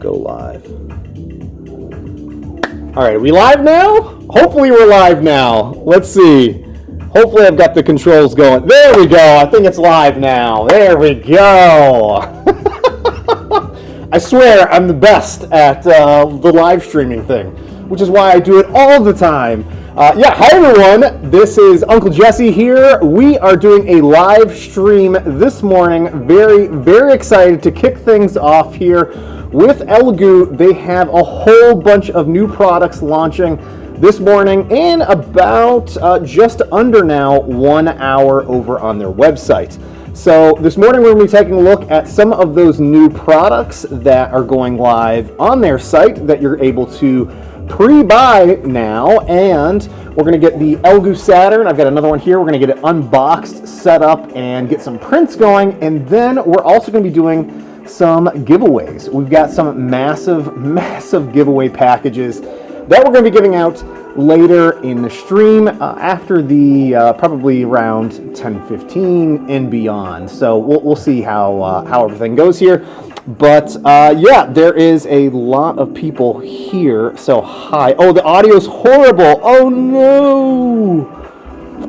go live. All right, are we live now? Hopefully we're live now. Let's see. Hopefully I've got the controls going. There we go. I think it's live now. There we go. I swear I'm the best at the live streaming thing, which is why I do it all the time. Yeah, hi everyone. This is Uncle Jesse here. We are doing a live stream this morning. Very, very excited to kick things off here with Elegoo. They have a whole bunch of new products launching this morning in about just under now 1 hour over on their website. So this morning we're going to be taking a look at some of those new products that are going live on their site that you're able to pre-buy now, and we're going to get the Elegoo Saturn. I've got another one here. We're going to get it unboxed, set up, and get some prints going, and then we're also going to be doing some giveaways. We've got some massive giveaway packages that we're going to be giving out later in the stream after the probably around 10:15 and beyond. So we'll see how everything goes here. But yeah, there is a lot of people here. So hi. Oh, the audio's horrible. Oh no.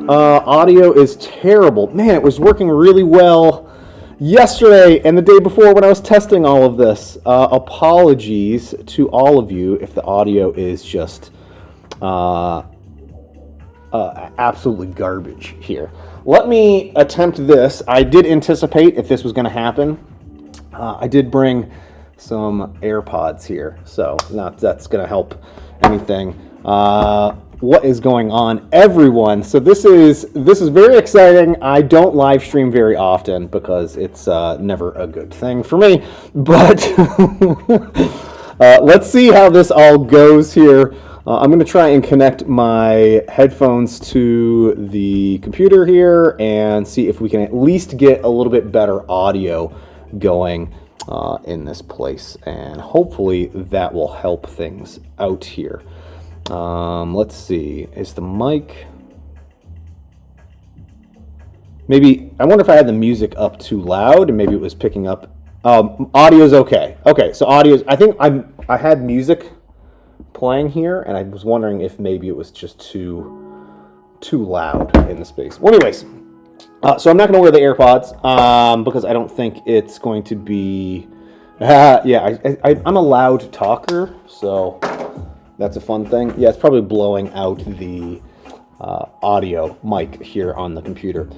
Audio is terrible. Man, it was working really well yesterday and the day before when I was testing all of this. Apologies to all of you if the audio is just absolutely garbage here. Let me attempt this. I did anticipate if this was going to happen. I did bring some AirPods here, so that's going to help anything. What is going on, everyone? So this is very exciting. I don't live stream very often because it's never a good thing for me. But let's see how this all goes here. I'm going to try and connect my headphones to the computer here and see if we can at least get a little bit better audio going in this place, and hopefully that will help things out here. Let's see, is the mic, maybe, I wonder if I had the music up too loud and maybe it was picking up. Audio's okay. Okay, so audio's, I think I had music playing here and I was wondering if maybe it was just too loud in the space. Well, anyways, so I'm not going to wear the AirPods because I don't think it's going to be... yeah, I'm a loud talker, so that's a fun thing. Yeah, it's probably blowing out the audio mic here on the computer.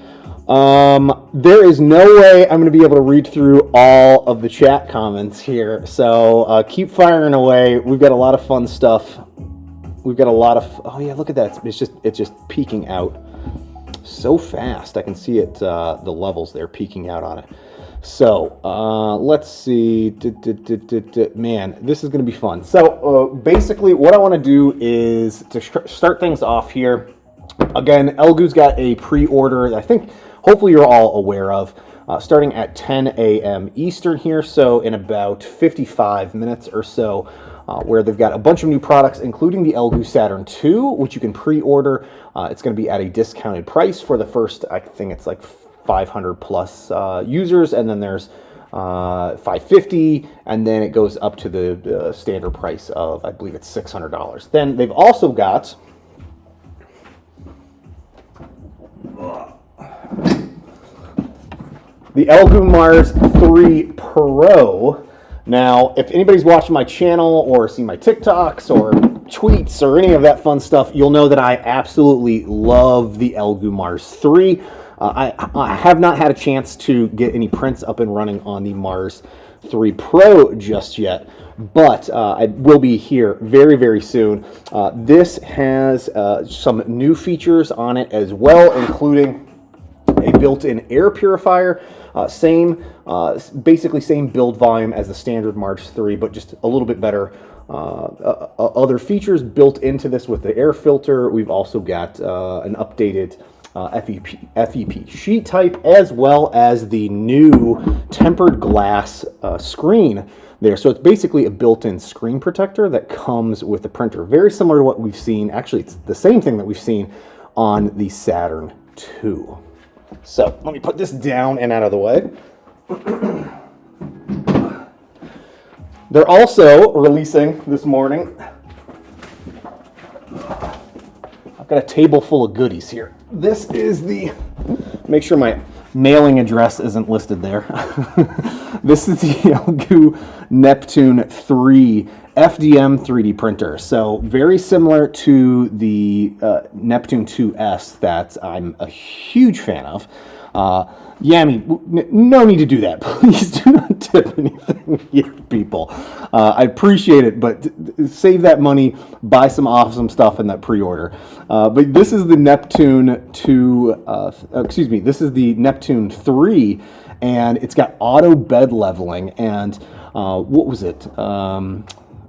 There is no way I'm going to be able to read through all of the chat comments here, so keep firing away. We've got a lot of fun stuff. We've got a lot of... Oh yeah, look at that. It's just peeking out so fast. I can see it, the levels there peeking out on it. So let's see. Man, this is going to be fun. So basically what I want to do is to start things off here. Again, Elegoo's got a pre-order that I think hopefully you're all aware of, starting at 10 a.m. Eastern here, so in about 55 minutes or so, where they've got a bunch of new products, including the Elegoo Saturn 2, which you can pre-order. It's going to be at a discounted price for the first, I think it's like 500 plus users, and then there's 550, and then it goes up to the standard price of, I believe it's $600. Then they've also got the Elegoo Mars 3 Pro. Now, if anybody's watching my channel or seen my TikToks or tweets or any of that fun stuff, you'll know that I absolutely love the Elegoo Mars 3. I have not had a chance to get any prints up and running on the Mars 3 Pro just yet, but I will be here very, very soon. This has some new features on it as well, including a built-in air purifier, basically same build volume as the standard Mars 3, but just a little bit better other features built into this with the air filter. We've also got an updated FEP sheet type, as well as the new tempered glass screen there. So it's basically a built-in screen protector that comes with the printer. Very similar to what we've seen. Actually, it's the same thing that we've seen on the Saturn 2. So let me put this down and out of the way. They're also releasing this morning. I've got a table full of goodies here. This is the, make sure my mailing address isn't listed there. This is the Elegoo Neptune 3 FDM 3D printer. So very similar to the Neptune 2S that I'm a huge fan of. Yami, no need to do that. Please do not tip anything here, people. I appreciate it, but save that money, buy some awesome stuff in that pre-order. But this is the Neptune 2, this is the Neptune 3, and it's got auto bed leveling, and what was it?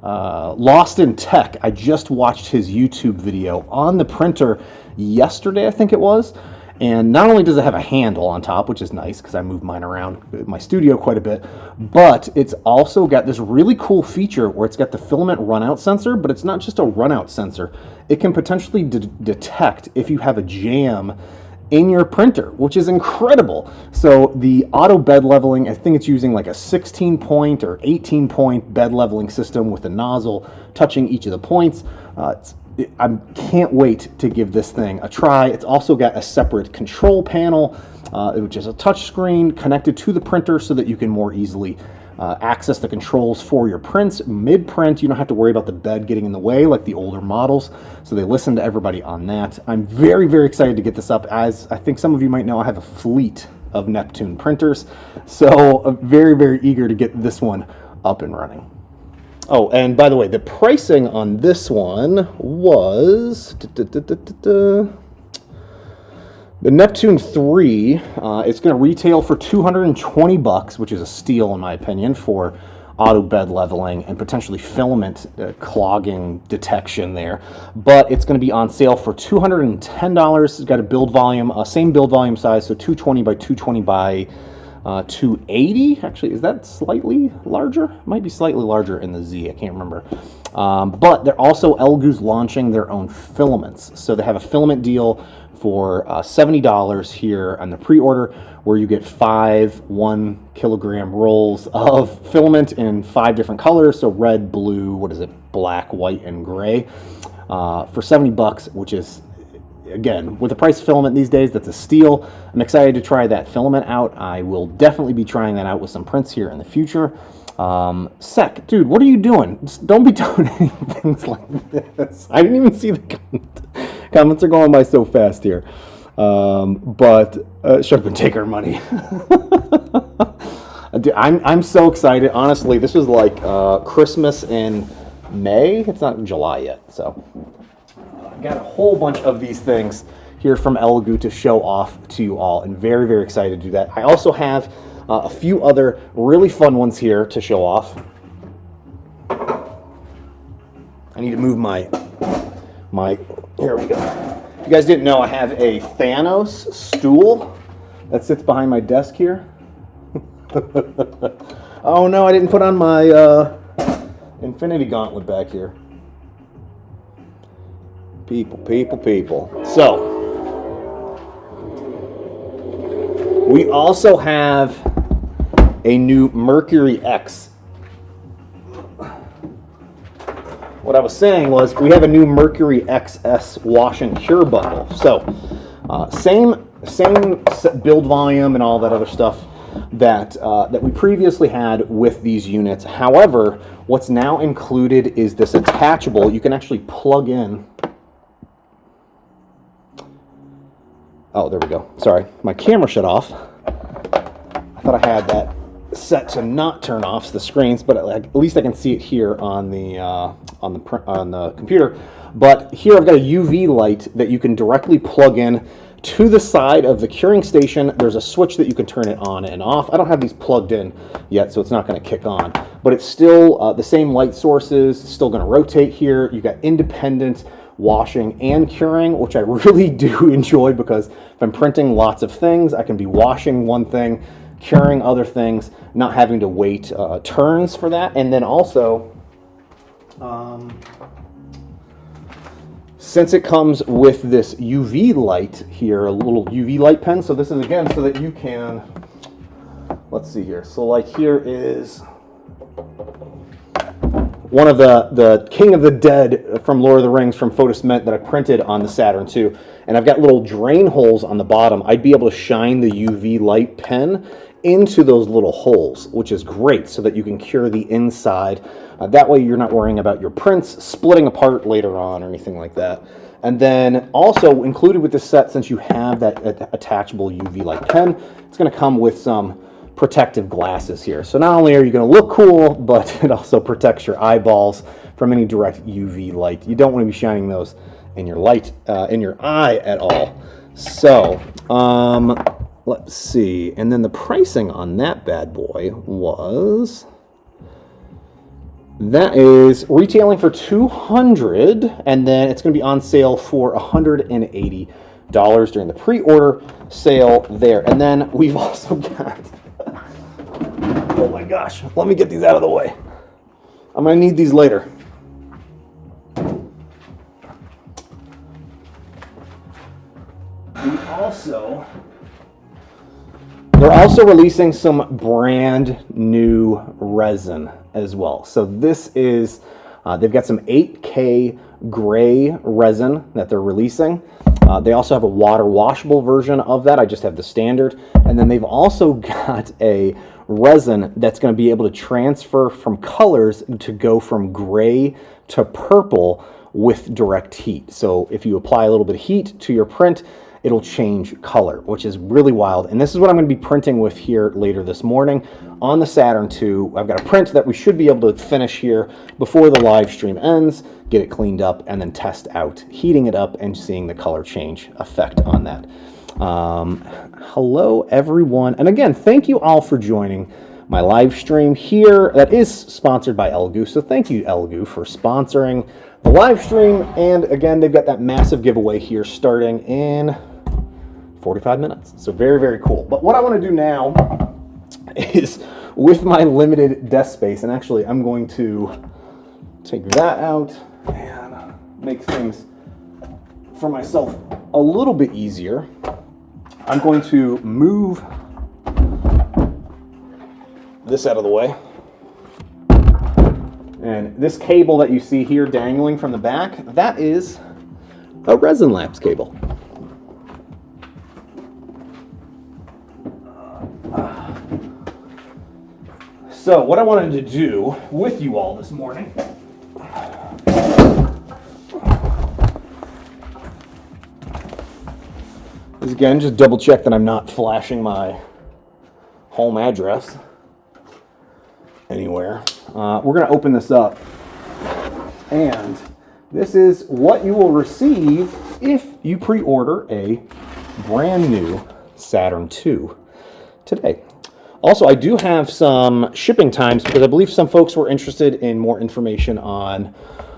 Lost in Tech. I just watched his YouTube video on the printer yesterday, I think it was. And not only does it have a handle on top, which is nice because I move mine around my studio quite a bit, but it's also got this really cool feature where it's got the filament runout sensor, but it's not just a runout sensor. It can potentially detect if you have a jam in your printer, which is incredible. So the auto bed leveling, I think it's using like a 16-point or 18-point bed leveling system with a nozzle touching each of the points. I can't wait to give this thing a try. It's also got a separate control panel, which is a touch screen connected to the printer so that you can more easily access the controls for your prints. Mid-print, you don't have to worry about the bed getting in the way like the older models, so they listen to everybody on that. I'm very, very excited to get this up. As I think some of you might know, I have a fleet of Neptune printers, so I'm very, very eager to get this one up and running. Oh, and by the way, the pricing on this one was the Neptune 3. It's going to retail for $220, which is a steal in my opinion for auto bed leveling and potentially filament clogging detection there. But it's going to be on sale for $210. It's got a build volume, same build volume size, so 220 by 220 by 280. Actually, is that slightly larger? Might be slightly larger in the Z. I can't remember. But they're also, Elegoo's launching their own filaments. So they have a filament deal for $70 here on the pre-order, where you get 5 1-kilogram rolls of filament in 5 different colors. So red, blue, what is it? Black, white, and gray for $70, which is, again, with the price of filament these days, that's a steal. I'm excited to try that filament out. I will definitely be trying that out with some prints here in the future. Sec, dude, what are you doing? Just don't be doing anything like this. I didn't even see the comment. Comments are going by so fast here. But shut up and take our money. Dude, I'm so excited. Honestly, this was like Christmas in May. It's not July yet, so. Got a whole bunch of these things here from Elegoo to show off to you all, and very, very excited to do that. I also have a few other really fun ones here to show off. I need to move my, here we go. If you guys didn't know, I have a Thanos stool that sits behind my desk here. Oh no, I didn't put on my Infinity Gauntlet back here. People. So, we also have a new Mercury X. What I was saying was we have a new Mercury XS wash and cure bundle. So, same build volume and all that other stuff that we previously had with these units. However, what's now included is this attachable. You can actually plug in. Oh, there we go. Sorry, my camera shut off. I thought I had that set to not turn off the screens, but at least I can see it here on the computer. But here I've got a UV light that you can directly plug in to the side of the curing station. There's a switch that you can turn it on and off. I don't have these plugged in yet, so it's not going to kick on. But it's still the same light sources. It's still going to rotate here. You've got independent washing and curing, which I really do enjoy, because if I'm printing lots of things, I can be washing one thing, curing other things, not having to wait turns for that. And then also, since it comes with this UV light here, a little UV light pen, so this is again so that you can, let's see here, so like here is one of the King of the Dead from Lord of the Rings from Photosment that I printed on the Saturn II. And I've got little drain holes on the bottom. I'd be able to shine the UV light pen into those little holes, which is great so that you can cure the inside. That way you're not worrying about your prints splitting apart later on or anything like that. And then also included with this set, since you have that attachable UV light pen, it's going to come with some protective glasses here. So not only are you going to look cool, but it also protects your eyeballs from any direct UV light. You don't want to be shining those in your eye at all. So let's see. And then the pricing on that bad boy was, that is retailing for $200, and then it's going to be on sale for $180 during the pre-order sale there. And then we've also got, oh my gosh, let me get these out of the way. I'm going to need these later. They're also releasing some brand new resin as well. So this is, they've got some 8K gray resin that they're releasing. They also have a water washable version of that. I just have the standard. And then they've also got a resin that's going to be able to transfer from colors to go from gray to purple with direct heat. So if you apply a little bit of heat to your print, it'll change color, which is really wild. And this is what I'm going to be printing with here later this morning on the Saturn II. I've got a print that we should be able to finish here before the live stream ends, get it cleaned up, and then test out heating it up and seeing the color change effect on that. Hello, everyone. And again, thank you all for joining my live stream here that is sponsored by Elegoo. So thank you, Elegoo, for sponsoring the live stream. And again, they've got that massive giveaway here starting in 45 minutes. So very, very cool. But what I want to do now is, with my limited desk space, and actually I'm going to take that out and make things for myself a little bit easier. I'm going to move this out of the way. And this cable that you see here dangling from the back, that is a Resin Labs cable. So what I wanted to do with you all this morning is, again, just double check that I'm not flashing my home address anywhere. We're going to open this up, and this is what you will receive if you pre-order a brand new Saturn II today. Also, I do have some shipping times because I believe some folks were interested in more information on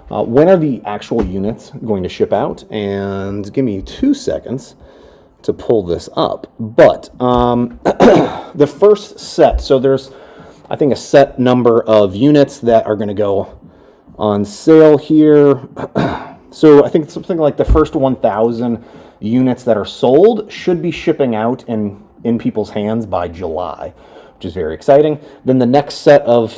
when are the actual units going to ship out. And give me 2 seconds to pull this up. But the first set, so there's, I think, a set number of units that are going to go on sale here. So I think it's something like the first 1,000 units that are sold should be shipping out in people's hands by July, which is very exciting. Then the next set of,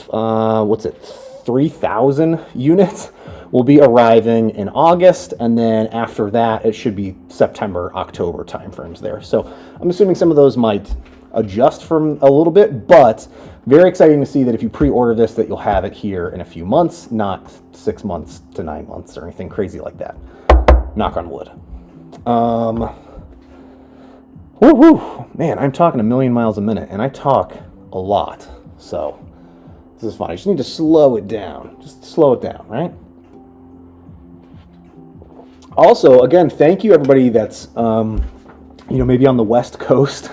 3,000 units will be arriving in August, and then after that, it should be September, October timeframes there. So I'm assuming some of those might adjust from a little bit, but very exciting to see that if you pre-order this, that you'll have it here in a few months, not 6 months to 9 months or anything crazy like that. Knock on wood. Woo, man, I'm talking a million miles a minute, and I talk a lot, so this is fine. I just need to slow it down. Just slow it down, right? Also, again, thank you everybody that's, maybe on the West Coast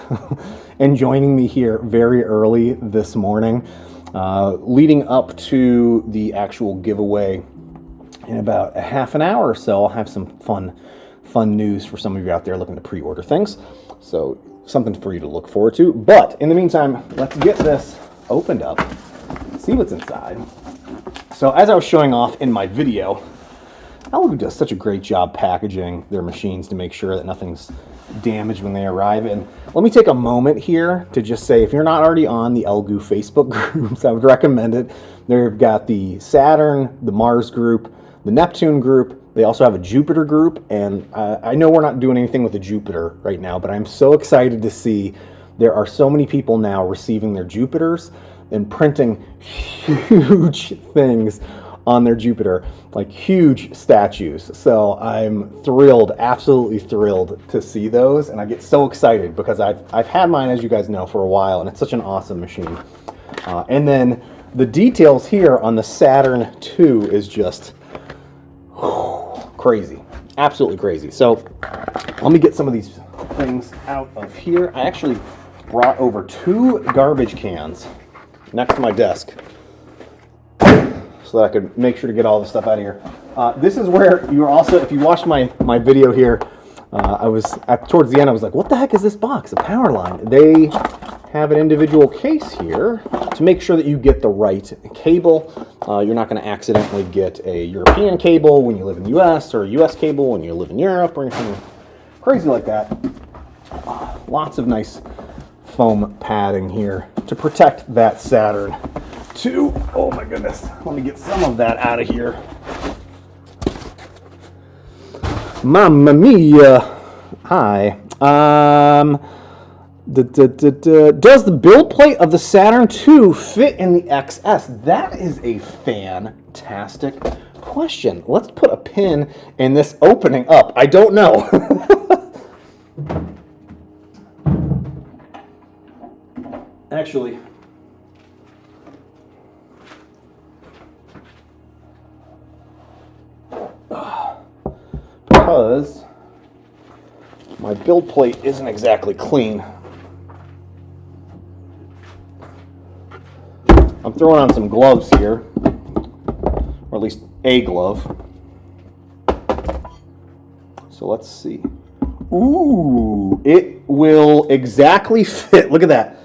and joining me here very early this morning, leading up to the actual giveaway in about a half an hour or so. I'll have some fun news for some of you out there looking to pre-order things. So something for you to look forward to. But in the meantime, let's get this opened up, see what's inside. So as I was showing off in my video, Elegoo does such a great job packaging their machines to make sure that nothing's damaged when they arrive. And let me take a moment here to just say, if you're not already on the Elegoo Facebook groups, I would recommend it. They've got the Saturn, the Mars group, the Neptune group. They also have a Jupiter group, and I know we're not doing anything with the Jupiter right now, but I'm so excited to see there are so many people now receiving their Jupiters and printing huge things on their Jupiter, like huge statues. So I'm thrilled, absolutely thrilled to see those, and I get so excited because I've had mine, as you guys know, for a while, and it's such an awesome machine. And then the details here on the Saturn II is just crazy, absolutely crazy. So let me get some of these things out of here. I actually brought over 2 garbage cans next to my desk so that I could make sure to get all the stuff out of here. This is where you're also, if you watched my video here, towards the end I was like, what the heck is this box? A power line. They have an individual case here to make sure that you get the right cable. You're not going to accidentally get a European cable when you live in the US, or a US cable when you live in Europe, or anything crazy like that. Lots of nice foam padding here to protect that Saturn II. Oh my goodness, let me get some of that out of here. Mamma mia. Hi. Does the build plate of the Saturn II fit in the XS? That is a fantastic question. Let's put a pin in this opening up. I don't know. Actually, because my build plate isn't exactly clean, I'm throwing on some gloves here, or at least a glove. So let's see. Ooh, it will exactly fit. Look at that.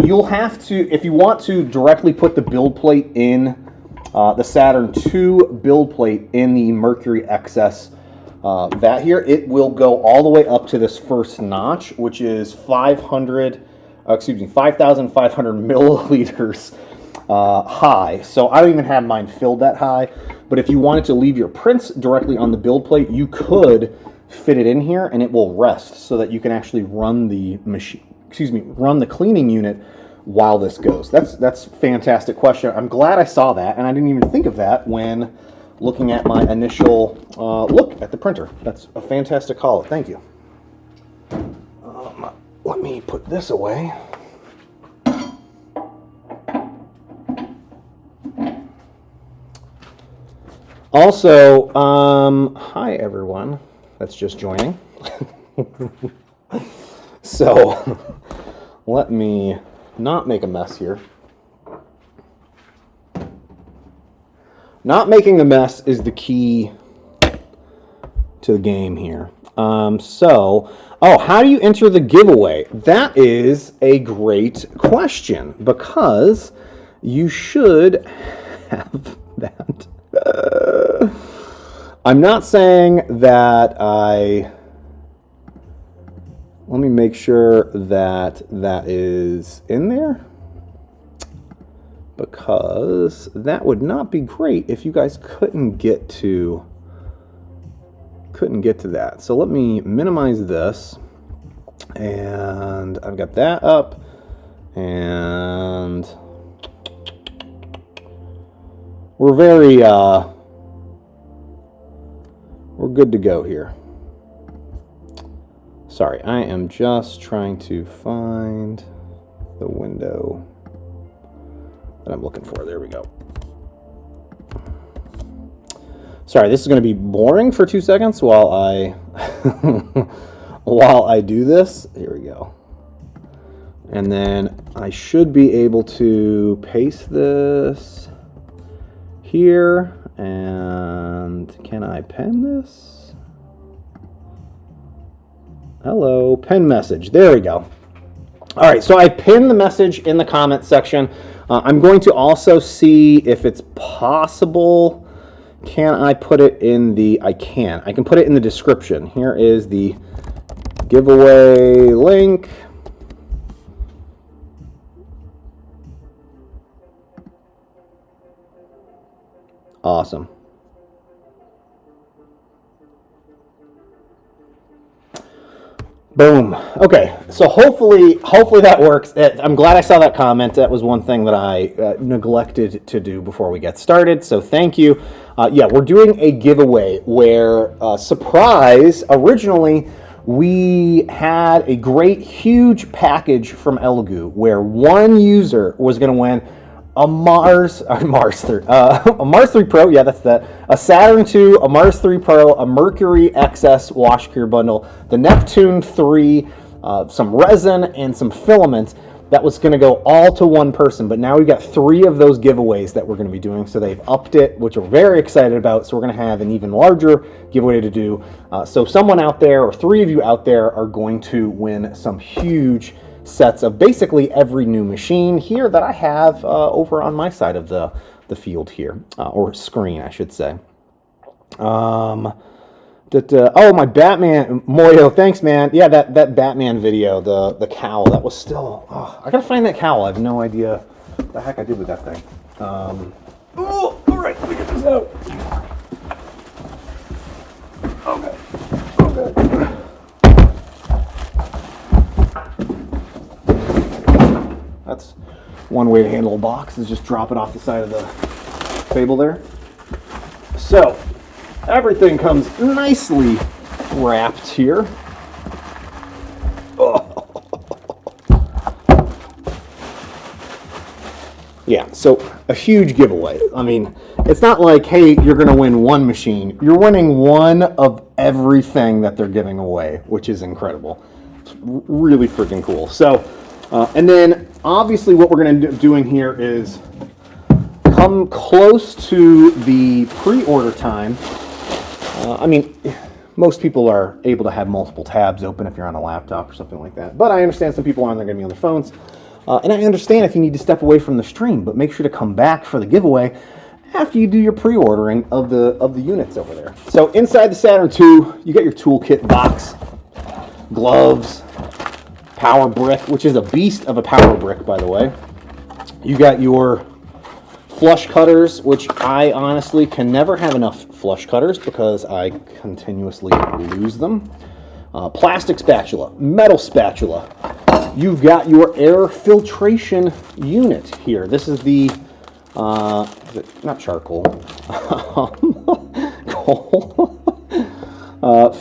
You'll have to, if you want to directly put the build plate in, the Saturn II build plate in the Mercury XS vat here, it will go all the way up to this first notch, which is 5,500 milliliters high. So I don't even have mine filled that high, but if you wanted to leave your prints directly on the build plate, you could fit it in here and it will rest so that you can actually run the run the cleaning unit while this goes. That's a fantastic question. I'm glad I saw that, and I didn't even think of that when looking at my initial look at the printer. That's a fantastic call. Thank you. Let me put this away. Also, hi everyone that's just joining. So, let me not make a mess here. Not making a mess is the key to the game here. How do you enter the giveaway? That is a great question, because you should have that. I'm not saying that let me make sure that that is in there, because that would not be great if you guys couldn't get to that. So let me minimize this, and I've got that up, and we're very we're good to go here. Sorry, I am just trying to find the window that I'm looking for. There we go. Sorry, this is going to be boring for 2 seconds while I while I do this. Here we go. And then I should be able to paste this here. And can I pen this? Hello, pen message. There we go. All right, so I pinned the message in the comment section. I'm going to also see if it's possible Can I put it in the... I can. I can put it in the description. Here is the giveaway link. Awesome. Boom. Okay, so hopefully that works. I'm glad I saw that comment. That was one thing that I neglected to do before we get started, so thank you. Yeah, we're doing a giveaway where, surprise, originally we had a great, huge package from Elegoo where one user was going to win a Mars 3 Pro, yeah, that's that. A Saturn 2, a Mars 3 Pro, a Mercury XS wash cure bundle, the Neptune 3, some resin, and some filaments. That was going to go all to one person, but now we've got 3 of those giveaways that we're going to be doing, so they've upped it, which we're very excited about, so we're going to have an even larger giveaway to do. So someone out there, or 3 of you out there, are going to win some huge sets of basically every new machine here that I have over on my side of the field here, or screen, I should say. Oh, my Batman, Moyo, thanks, man. Yeah, that Batman video, the cowl, that was still, oh, I gotta find that cowl. I have no idea what the heck I did with that thing. Oh, all right, let me get this out. Okay. That's one way to handle a box, is just drop it off the side of the table there. So, everything comes nicely wrapped here. Oh. Yeah, so a huge giveaway. I mean, it's not like, hey, you're going to win one machine. You're winning one of everything that they're giving away, which is incredible. It's really freaking cool. So, and then obviously what we're going to be doing here is come close to the pre-order time. I mean, most people are able to have multiple tabs open if you're on a laptop or something like that. But I understand some people aren't going to be on their phones. And I understand if you need to step away from the stream, but make sure to come back for the giveaway after you do your pre-ordering of the units over there. So inside the Saturn II, you got your toolkit box, gloves, power brick, which is a beast of a power brick, by the way. You got your flush cutters, which I honestly can never have enough flush cutters because I continuously lose them. Plastic spatula, metal spatula. You've got your air filtration unit here. This is the, not charcoal, coal.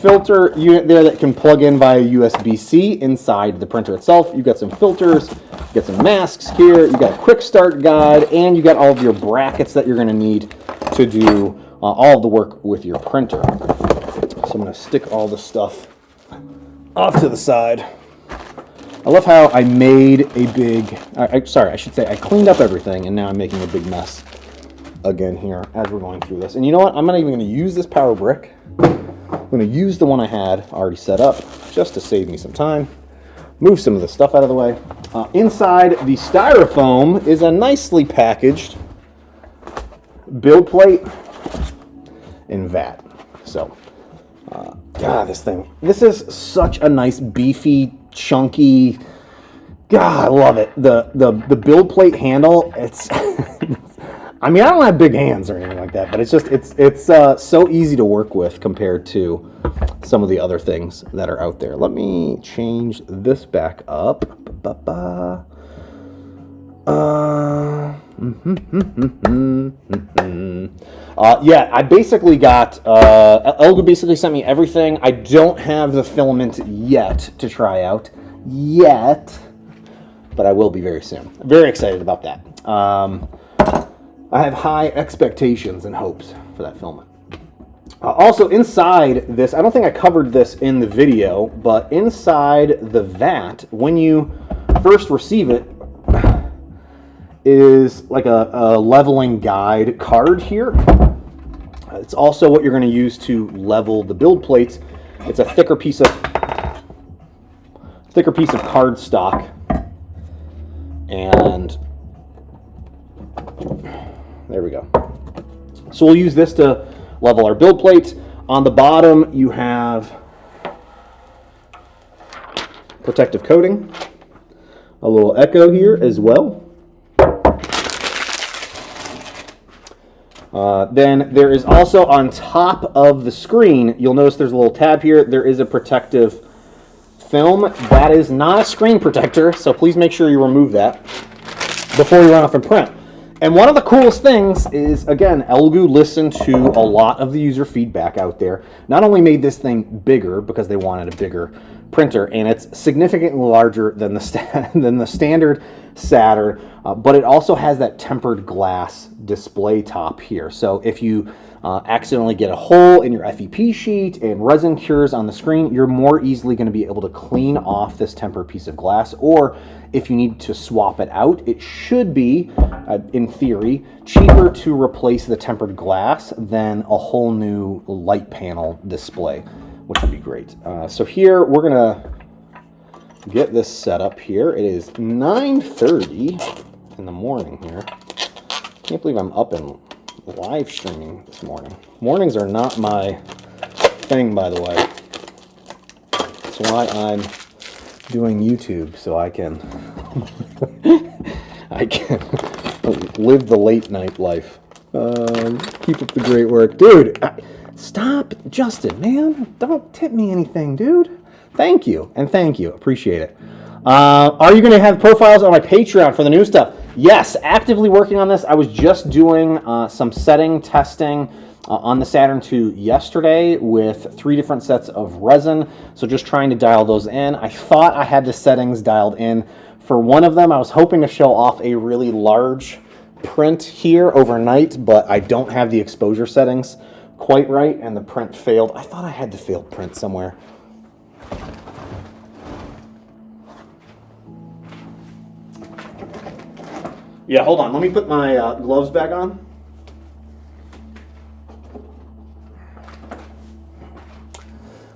Filter unit there that can plug in via USB-C inside the printer itself. You've got some filters, you got some masks here, you got a quick start guide, and you got all of your brackets that you're going to need to do all of the work with your printer. So I'm going to stick all the stuff off to the side. I love how I made a big, sorry, I should say I cleaned up everything, and now I'm making a big mess again here as we're going through this. And you know what? I'm not even going to use this power brick. I'm going to use the one I had already set up just to save me some time. Move some of the stuff out of the way. Inside the styrofoam is a nicely packaged build plate and vat. So, God, this is such a nice, beefy, chunky, God, I love it. The build plate handle, it's, I mean, I don't have big hands or anything like that, but it's just, it's so easy to work with compared to some of the other things that are out there. Let me change this back up. Yeah, I basically got, Elegoo basically sent me everything. I don't have the filament yet to try out, but I will be very soon. I'm very excited about that. I have high expectations and hopes for that filament. Also inside this, I don't think I covered this in the video, but inside the vat, when you first receive it, is like a leveling guide card here. It's also what you're going to use to level the build plates. It's a thicker piece of cardstock, and there we go. So we'll use this to level our build plate. On the bottom, you have protective coating, a little echo here as well. Then there is also on top of the screen, you'll notice there's a little tab here. There is a protective film. That is not a screen protector, so please make sure you remove that before you run off and print. And one of the coolest things is, again, Elegoo listened to a lot of the user feedback out there. Not only made this thing bigger because they wanted a bigger printer, and it's significantly larger than the standard Saturn, but it also has that tempered glass display top here. So if you accidentally get a hole in your FEP sheet and resin cures on the screen, you're more easily going to be able to clean off this tempered piece of glass. Or if you need to swap it out, it should be, in theory, cheaper to replace the tempered glass than a whole new light panel display, which would be great. So here we're going to get this set up here. It is 9:30 in the morning here. Can't believe I'm up and live streaming this morning. Mornings are not my thing, by the way. That's why I'm doing YouTube, so I can live the late night life. Keep up the great work, dude. Stop, Justin, man. Don't tip me anything, dude. Thank you, and thank you. Appreciate it. Are you going to have profiles on my Patreon for the new stuff? Yes, actively working on this. I was just doing some setting testing on the Saturn II yesterday with 3 different sets of resin. So just trying to dial those in. I thought I had the settings dialed in. For one of them, I was hoping to show off a really large print here overnight, but I don't have the exposure settings quite right, and the print failed. I thought I had the failed print somewhere. Yeah, hold on. Let me put my gloves back on.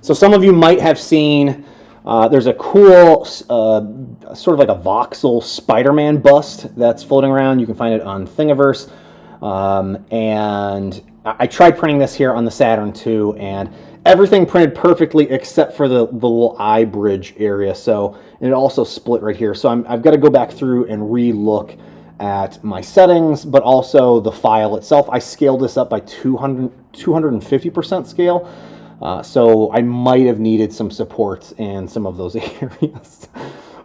So some of you might have seen, there's a cool, sort of like a voxel Spider-Man bust that's floating around. You can find it on Thingiverse. And I tried printing this here on the Saturn II, and everything printed perfectly except for the little eye bridge area. So, and it also split right here. So I've got to go back through and re-look at my settings, but also the file itself. I scaled this up by 250% scale. So I might have needed some supports in some of those areas.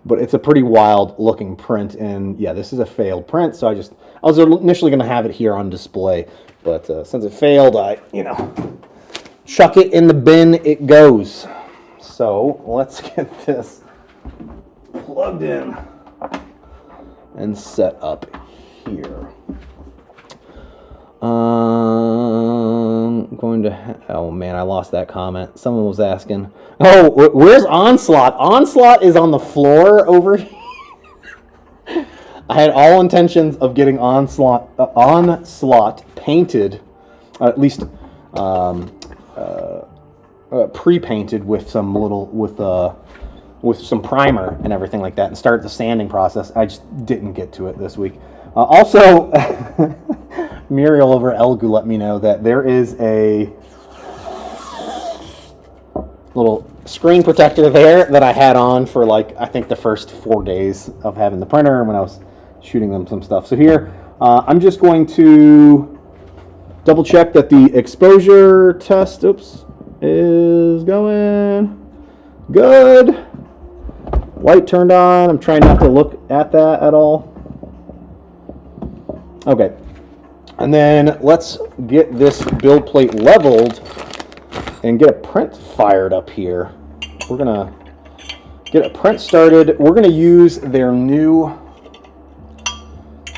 But it's a pretty wild looking print, and yeah, this is a failed print. So I was initially going to have it here on display, but since it failed, chuck it in the bin, it goes. So let's get this plugged in and set up here. Oh man, I lost that comment. Someone was asking, oh, where's Onslaught? Onslaught is on the floor over here. I had all intentions of getting Onslaught painted, at least pre-painted with some with some primer and everything like that, and start the sanding process. I just didn't get to it this week. Also, Muriel over at Elegoo let me know that there is a little screen protector there that I had on for I think the first 4 days of having the printer when I was shooting them some stuff. So here, I'm just going to double check that the exposure test, is going good. Light turned on. I'm trying not to look at that at all. Okay. And then let's get this build plate leveled and get a print fired up here. We're going to get a print started. We're going to use their new,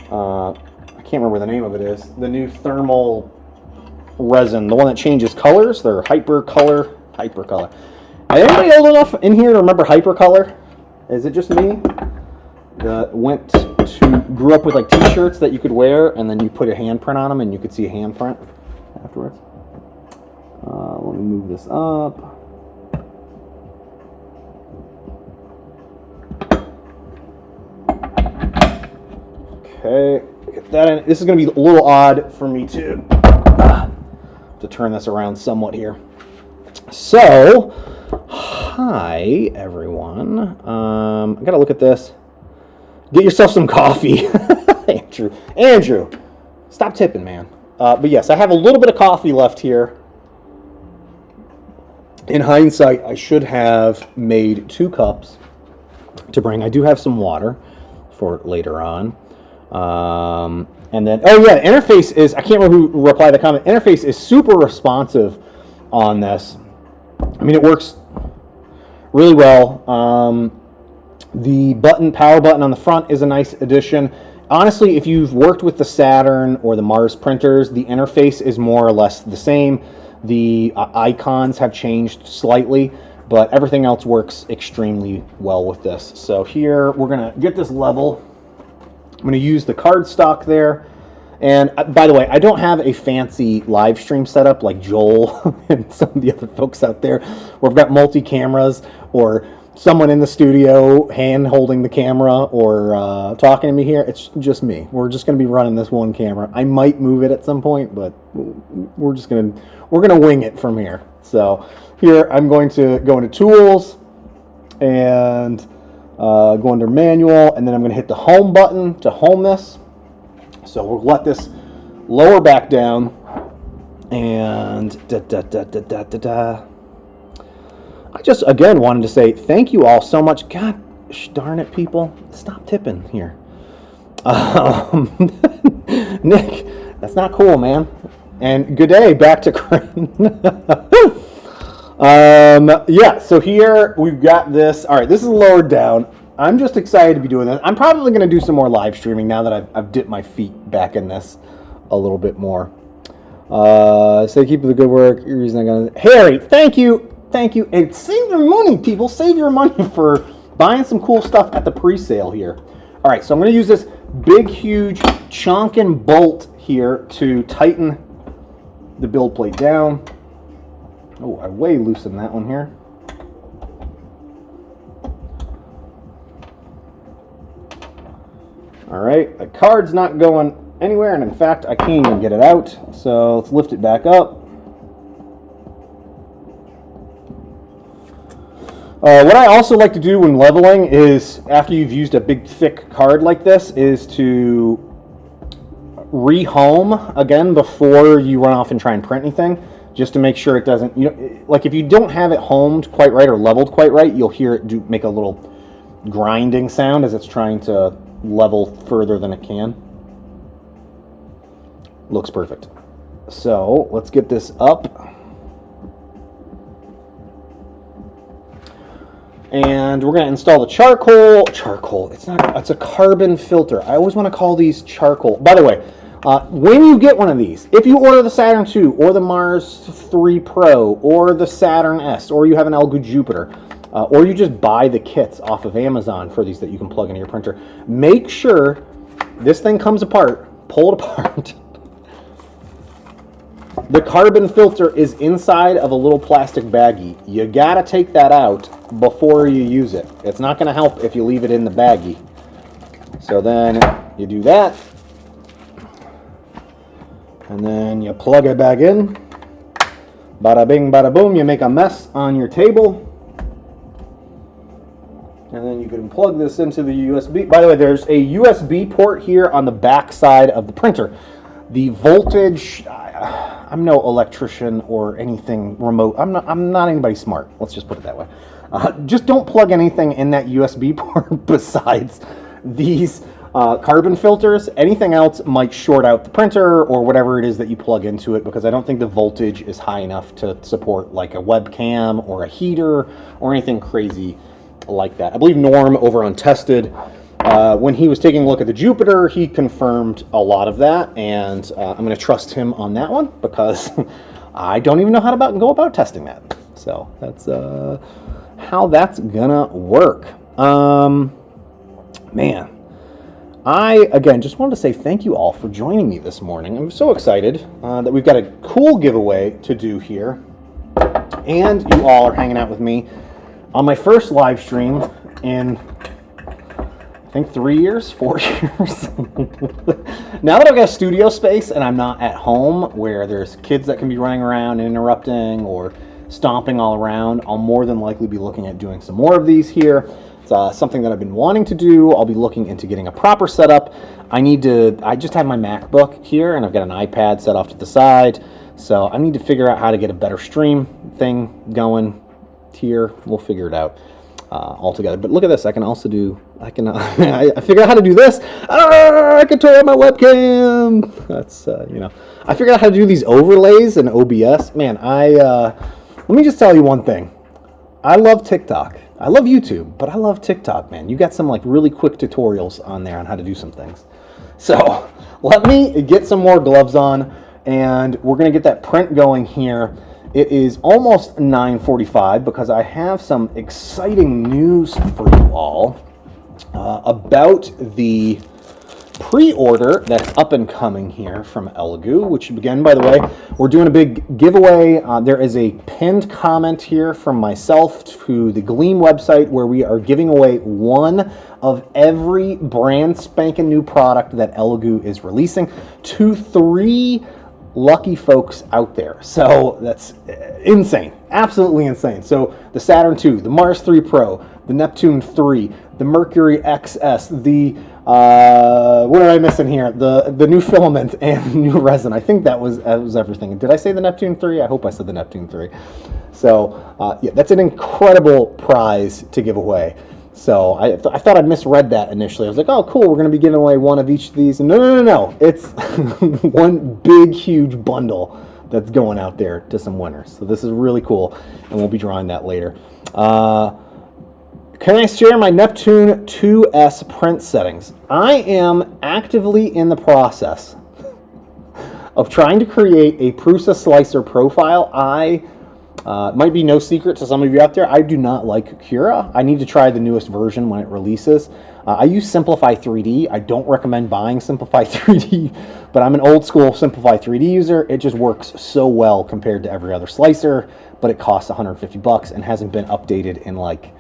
I can't remember what the name of it is, the new thermal resin, the one that changes colors, their hypercolor. Is anybody old enough in here to remember hypercolor? Is it just me that grew up with t-shirts that you could wear and then you put a handprint on them and you could see a handprint afterwards? Let me move this up. Okay, get that in. This is going to be a little odd for me to to turn this around somewhat here. So, hi everyone. I gotta look at this. Get yourself some coffee. Andrew, stop tipping, man. But yes, I have a little bit of coffee left here. In hindsight, I should have made 2 cups to bring. I do have some water for later on. And then, oh yeah, interface is, I can't remember who replied to the comment. Interface is super responsive on this. I mean, it works really well. The power button on the front is a nice addition. Honestly, if you've worked with the Saturn or the Mars printers, the interface is more or less the same. The icons have changed slightly, but everything else works extremely well with this. So here, we're going to get this level. I'm going to use the cardstock there. And by the way, I don't have a fancy live stream setup like Joel and some of the other folks out there where I've got multi-cameras or someone in the studio hand holding the camera or talking to me here. It's just me. We're just going to be running this one camera. I might move it at some point, but we're going to wing it from here. So here I'm going to go into Tools and go under Manual, and then I'm going to hit the Home button to home this. So we'll let this lower back down, and I just, again, wanted to say thank you all so much. God darn it, people. Stop tipping here. Nick, that's not cool, man. And good day, back to Crane. Yeah, so here we've got this. All right, this is lowered down. I'm just excited to be doing this. I'm probably going to do some more live streaming now that I've dipped my feet back in this a little bit more. Say keep up the good work. Your reason I'm going to... Harry, thank you. Thank you. And save your money, people. Save your money for buying some cool stuff at the pre-sale here. All right, so I'm going to use this big, huge chonkin bolt here to tighten the build plate down. Oh, I way loosened that one here. All right, the card's not going anywhere, and in fact, I can't even get it out. So let's lift it back up. What I also like to do when leveling is, after you've used a big thick card like this, is to rehome again before you run off and try and print anything, just to make sure it doesn't, you know, like if you don't have it homed quite right or leveled quite right, you'll hear it make a little grinding sound as it's trying to level further than it can. Looks perfect. So let's get this up. And we're going to install the charcoal. It's a carbon filter. I always want to call these charcoal. By the way, when you get one of these, if you order the Saturn II or the Mars 3 Pro or the Saturn S, or you have an Elegoo Jupiter, or you just buy the kits off of Amazon for these that you can plug into your printer, make sure this thing comes apart, pull it apart. The carbon filter is inside of a little plastic baggie. You gotta take that out before you use it. It's not gonna help if you leave it in the baggie. So then you do that. And then you plug it back in. Bada bing, bada boom. You make a mess on your table. And then you can plug this into the USB. By the way, there's a USB port here on the back side of the printer. The voltage, I'm no electrician or anything remote. I'm not anybody smart. Let's just put it that way. Just don't plug anything in that USB port besides these carbon filters. Anything else might short out the printer or whatever it is that you plug into it, because I don't think the voltage is high enough to support like a webcam or a heater or anything crazy like that. I believe Norm over on Tested, when he was taking a look at the Jupiter, he confirmed a lot of that, and I'm going to trust him on that one because I don't even know how to go about testing that. So that's how that's gonna work. Man, I again just wanted to say thank you all for joining me this morning. I'm so excited that we've got a cool giveaway to do here, and you all are hanging out with me on my first live stream in think 3 years, 4 years. Now that I've got studio space and I'm not at home where there's kids that can be running around and interrupting or stomping all around, I'll more than likely be looking at doing some more of these here. It's something that I've been wanting to do. I'll be looking into getting a proper setup. I just have my MacBook here and I've got an iPad set off to the side. So I need to figure out how to get a better stream thing going here. We'll figure it out all together. But look at this. I can also do, I figured out how to do this. I can turn on my webcam. That's, I figured out how to do these overlays in OBS. Man, let me just tell you one thing. I love TikTok. I love YouTube, but I love TikTok, man. You got some like really quick tutorials on there on how to do some things. So let me get some more gloves on and we're going to get that print going here. It is almost 9:45 because I have some exciting news for you all about the pre-order that's up and coming here from Elegoo, which again, by the way, we're doing a big giveaway. There is a pinned comment here from myself to the Gleam website where we are giving away one of every brand spanking new product that Elegoo is releasing to 3 lucky folks out there. So that's insane, absolutely insane. So the Saturn II, the Mars 3 Pro, the Neptune 3, the Mercury XS, the what am I missing here? The new filament and new resin. I think that was everything. Did I say the Neptune 3? I hope I said the Neptune 3. So yeah, that's an incredible prize to give away. So I thought I misread that initially. I was like, oh, cool, we're going to be giving away one of each of these. No. It's one big, huge bundle that's going out there to some winners. So this is really cool, and we'll be drawing that later. Can I share my Neptune 2S print settings? I am actively in the process of trying to create a Prusa slicer profile. Might be no secret to some of you out there, I do not like Cura. I need to try the newest version when it releases. I use Simplify 3D. I don't recommend buying Simplify 3D, but I'm an old school Simplify 3D user. It just works so well compared to every other slicer, but it costs $150 and hasn't been updated in like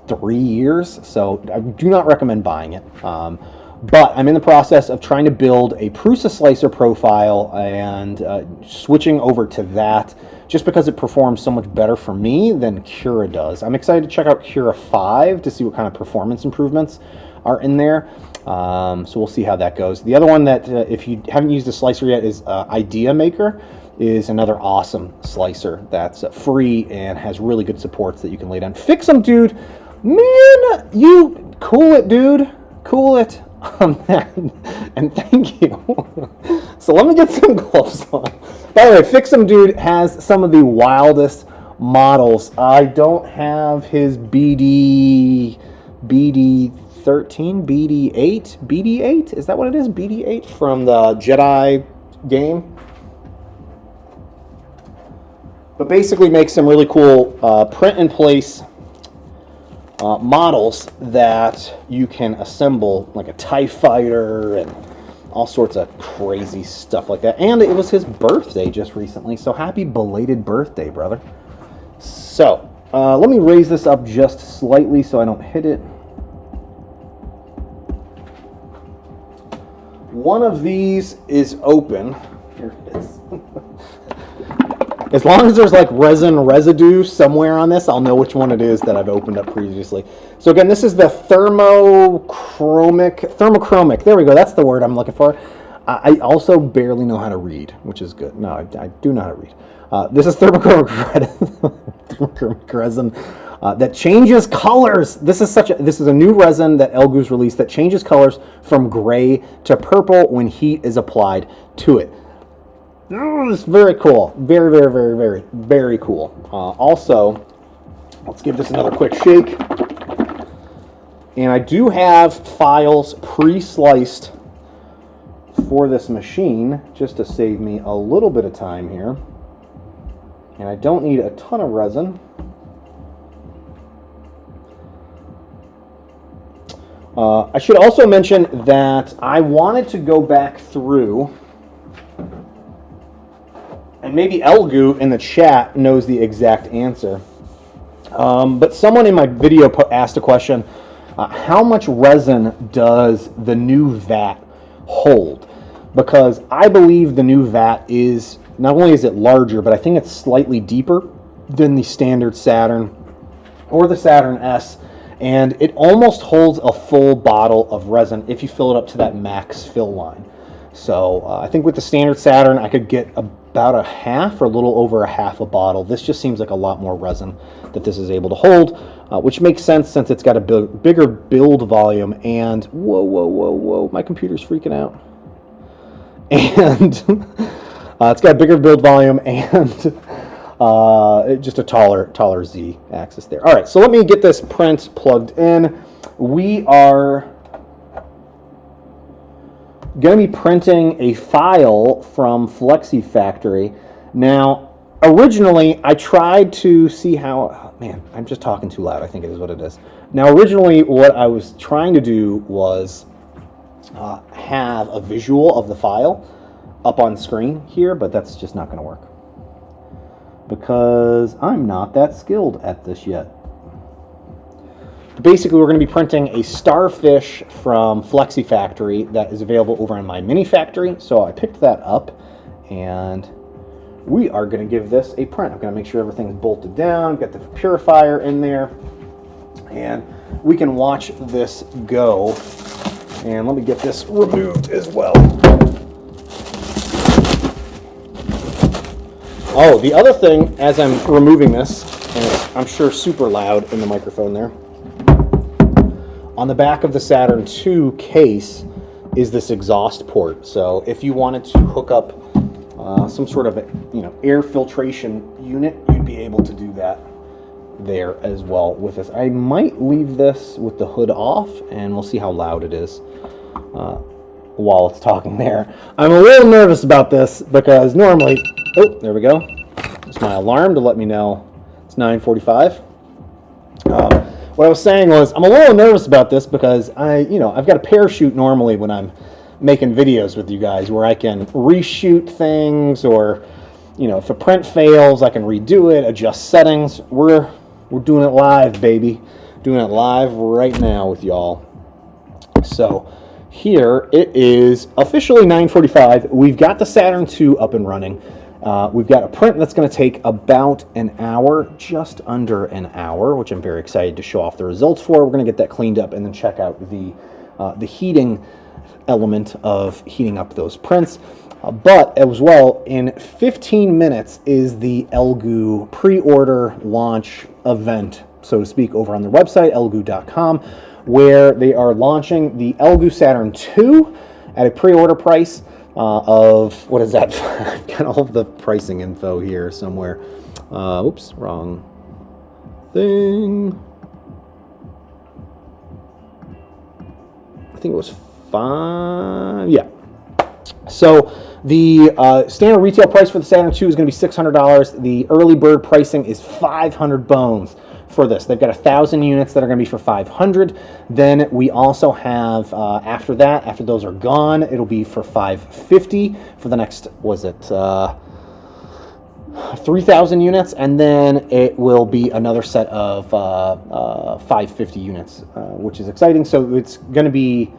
3 years, so I do not recommend buying it. But I'm in the process of trying to build a Prusa slicer profile and switching over to that just because it performs so much better for me than Cura does. I'm excited to check out Cura 5 to see what kind of performance improvements are in there. So we'll see how that goes. The other one that, if you haven't used the slicer yet, is Idea Maker. Is another awesome slicer that's free and has really good supports that you can lay down. Fix them, dude. Man, you cool it, dude. Cool it on that. And thank you. So let me get some gloves on. By the way, Fix'em Dude has some of the wildest models. I don't have his BD13, BD8? Is that what it is? BD8 from the Jedi game? But basically makes some really cool print-in-place models that you can assemble, like a TIE fighter and all sorts of crazy stuff like that. And it was his birthday just recently, so happy belated birthday, brother. So, let me raise this up just slightly so I don't hit it. One of these is open. Here it is. As long as there's like resin residue somewhere on this, I'll know which one it is that I've opened up previously. So again, this is the thermochromic. There we go. That's the word I'm looking for. I also barely know how to read, which is good. No, I do know how to read. This is thermochromic resin that changes colors. This is a new resin that Elegoo's released that changes colors from gray to purple when heat is applied to it. It's very cool. Very, very, very, very, very cool. Also, let's give this another quick shake. And I do have files pre-sliced for this machine, just to save me a little bit of time here. And I don't need a ton of resin. I should also mention that I wanted to go back through, and maybe Elegoo in the chat knows the exact answer. But someone in my video asked a question, How much resin does the new vat hold? Because I believe the new vat is, not only is it larger, but I think it's slightly deeper than the standard Saturn or the Saturn S, and it almost holds a full bottle of resin if you fill it up to that max fill line. So I think with the standard Saturn, I could get about a half or a little over a half a bottle. This just seems like a lot more resin that this is able to hold, which makes sense since it's got a bigger build volume. And whoa, my computer's freaking out. And it's got a bigger build volume and just a taller Z axis there. All right, so let me get this print plugged in. We are going to be printing a file from Flexi Factory. Now, originally, I tried to see how... Oh, man, I'm just talking too loud. I think it is what it is. Now, originally, what I was trying to do was have a visual of the file up on screen here, but that's just not going to work because I'm not that skilled at this yet. Basically, we're going to be printing a Starfish from Flexi Factory that is available over on my mini factory. So I picked that up, and we are going to give this a print. I'm going to make sure everything's bolted down, got the purifier in there, and we can watch this go. And let me get this removed as well. Oh, the other thing, as I'm removing this, and I'm sure super loud in the microphone there, on the back of the Saturn II case is this exhaust port. So if you wanted to hook up some sort of air filtration unit, you'd be able to do that there as well with this. I might leave this with the hood off, and we'll see how loud it is while it's talking there. I'm a little nervous about this because normally... Oh, there we go. It's my alarm to let me know it's 9:45. What I was saying was I'm a little nervous about this because I've got a parachute normally when I'm making videos with you guys where I can reshoot things, or if a print fails, I can redo it, adjust settings. We're doing it live, baby. Doing it live right now with y'all. So here it is officially 9:45. We've got the Saturn II up and running. We've got a print that's going to take about an hour, just under an hour, which I'm very excited to show off the results for. We're going to get that cleaned up and then check out the heating element of heating up those prints. But as well, in 15 minutes is the Elegoo pre-order launch event, so to speak, over on their website, elegoo.com, where they are launching the Elegoo Saturn II at a pre-order price of, what is that? I've got all of the pricing info here somewhere. Oops, wrong thing. I think it was $5. Yeah. So the standard retail price for the Saturn II is going to be $600. The early bird pricing is 500 bones for this. They've got 1,000 units that are going to be for 500. Then we also have, after that, after those are gone, it'll be for 550 for the next, 3,000 units, and then it will be another set of 550 units, which is exciting. So it's going to be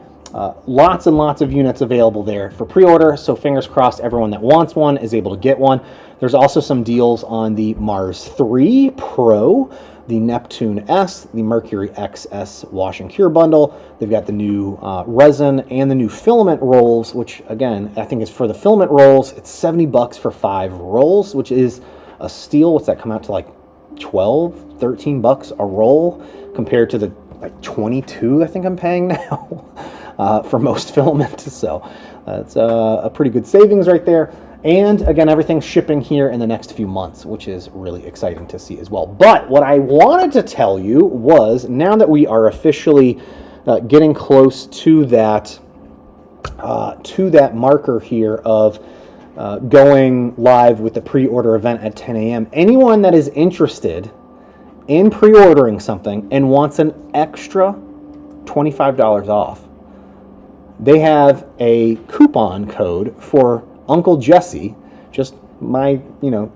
lots and lots of units available there for pre-order, so fingers crossed everyone that wants one is able to get one. There's also some deals on the Mars 3 Pro, the Neptune S, the Mercury XS wash and cure bundle. They've got the new resin and the new filament rolls, which again, I think is for the filament rolls, it's $70 for 5 rolls, which is a steal. What's that come out to, like 12, 13 bucks a roll compared to the like 22 I think I'm paying now for most filament. So that's a pretty good savings right there. And again, everything's shipping here in the next few months, which is really exciting to see as well. But what I wanted to tell you was, now that we are officially getting close to that marker here of going live with the pre-order event at 10 a.m., anyone that is interested in pre-ordering something and wants an extra $25 off, they have a coupon code for Uncle Jessy, just my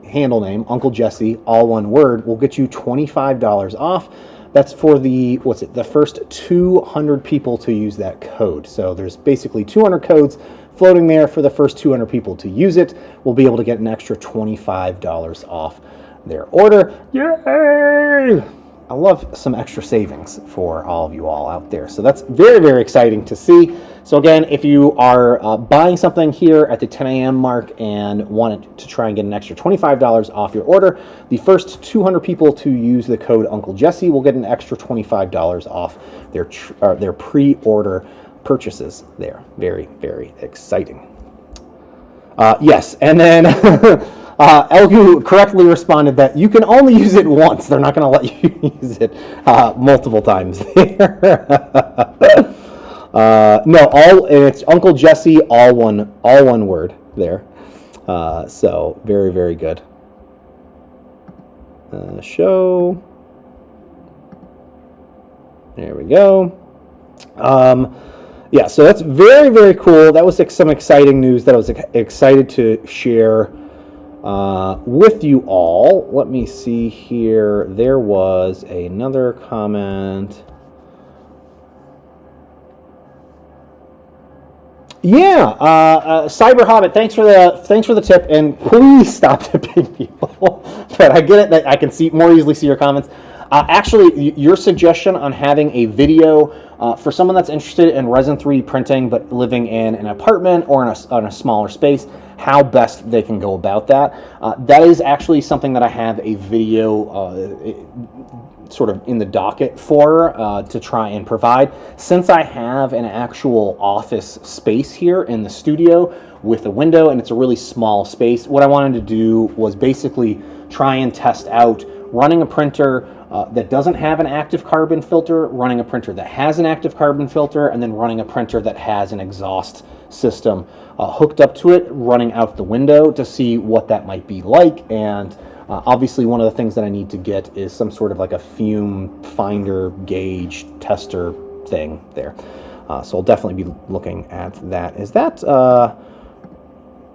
handle name, Uncle Jessy, all one word, will get you $25 off That's for the, the first 200 people to use that code. So there's basically 200 codes floating there for the first 200 people to use it. We'll be able to get an extra $25 off their order. Yay! I love some extra savings for all of you all out there. So that's very, very exciting to see. So again, if you are buying something here at the 10 a.m. mark and wanted to try and get an extra $25 off your order, the first 200 people to use the code Uncle Jessy will get an extra $25 off their pre-order purchases there. Very, very exciting. Yes, and then Elegoo correctly responded that you can only use it once. They're not going to let you use it multiple times. No, it's Uncle Jessy, all one word there. So very, very good. Show. There we go. Yeah, so that's very, very cool. That was some exciting news that I was excited to share with you all. Let me see here. There was another comment. Yeah, Cyber Hobbit, thanks for the tip, and please stop tipping people. But I get it that I can more easily see your comments. Actually, your suggestion on having a video for someone that's interested in Resin 3D printing but living in an apartment or in a smaller space, how best they can go about that. That is actually something that I have a video sort of in the docket for to try and provide. Since I have an actual office space here in the studio with a window and it's a really small space, what I wanted to do was basically try and test out running a printer that doesn't have an active carbon filter, running a printer that has an active carbon filter, and then running a printer that has an exhaust system hooked up to it, running out the window to see what that might be like. And obviously one of the things that I need to get is some sort of like a fume finder gauge tester thing there. So I'll definitely be looking at that. Is that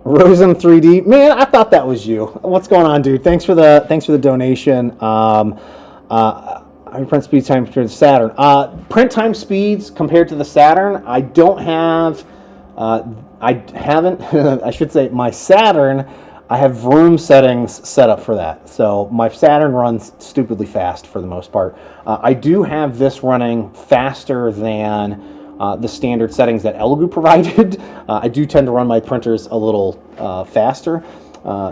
Resin 3D? Man, I thought that was you. What's going on, dude? Thanks for the donation. Print speed time compared to Saturn. Print time speeds compared to the Saturn, I don't have. I haven't. I should say my Saturn. I have Vroom settings set up for that. So my Saturn runs stupidly fast for the most part. I do have this running faster than the standard settings that Elegoo provided. I do tend to run my printers a little faster.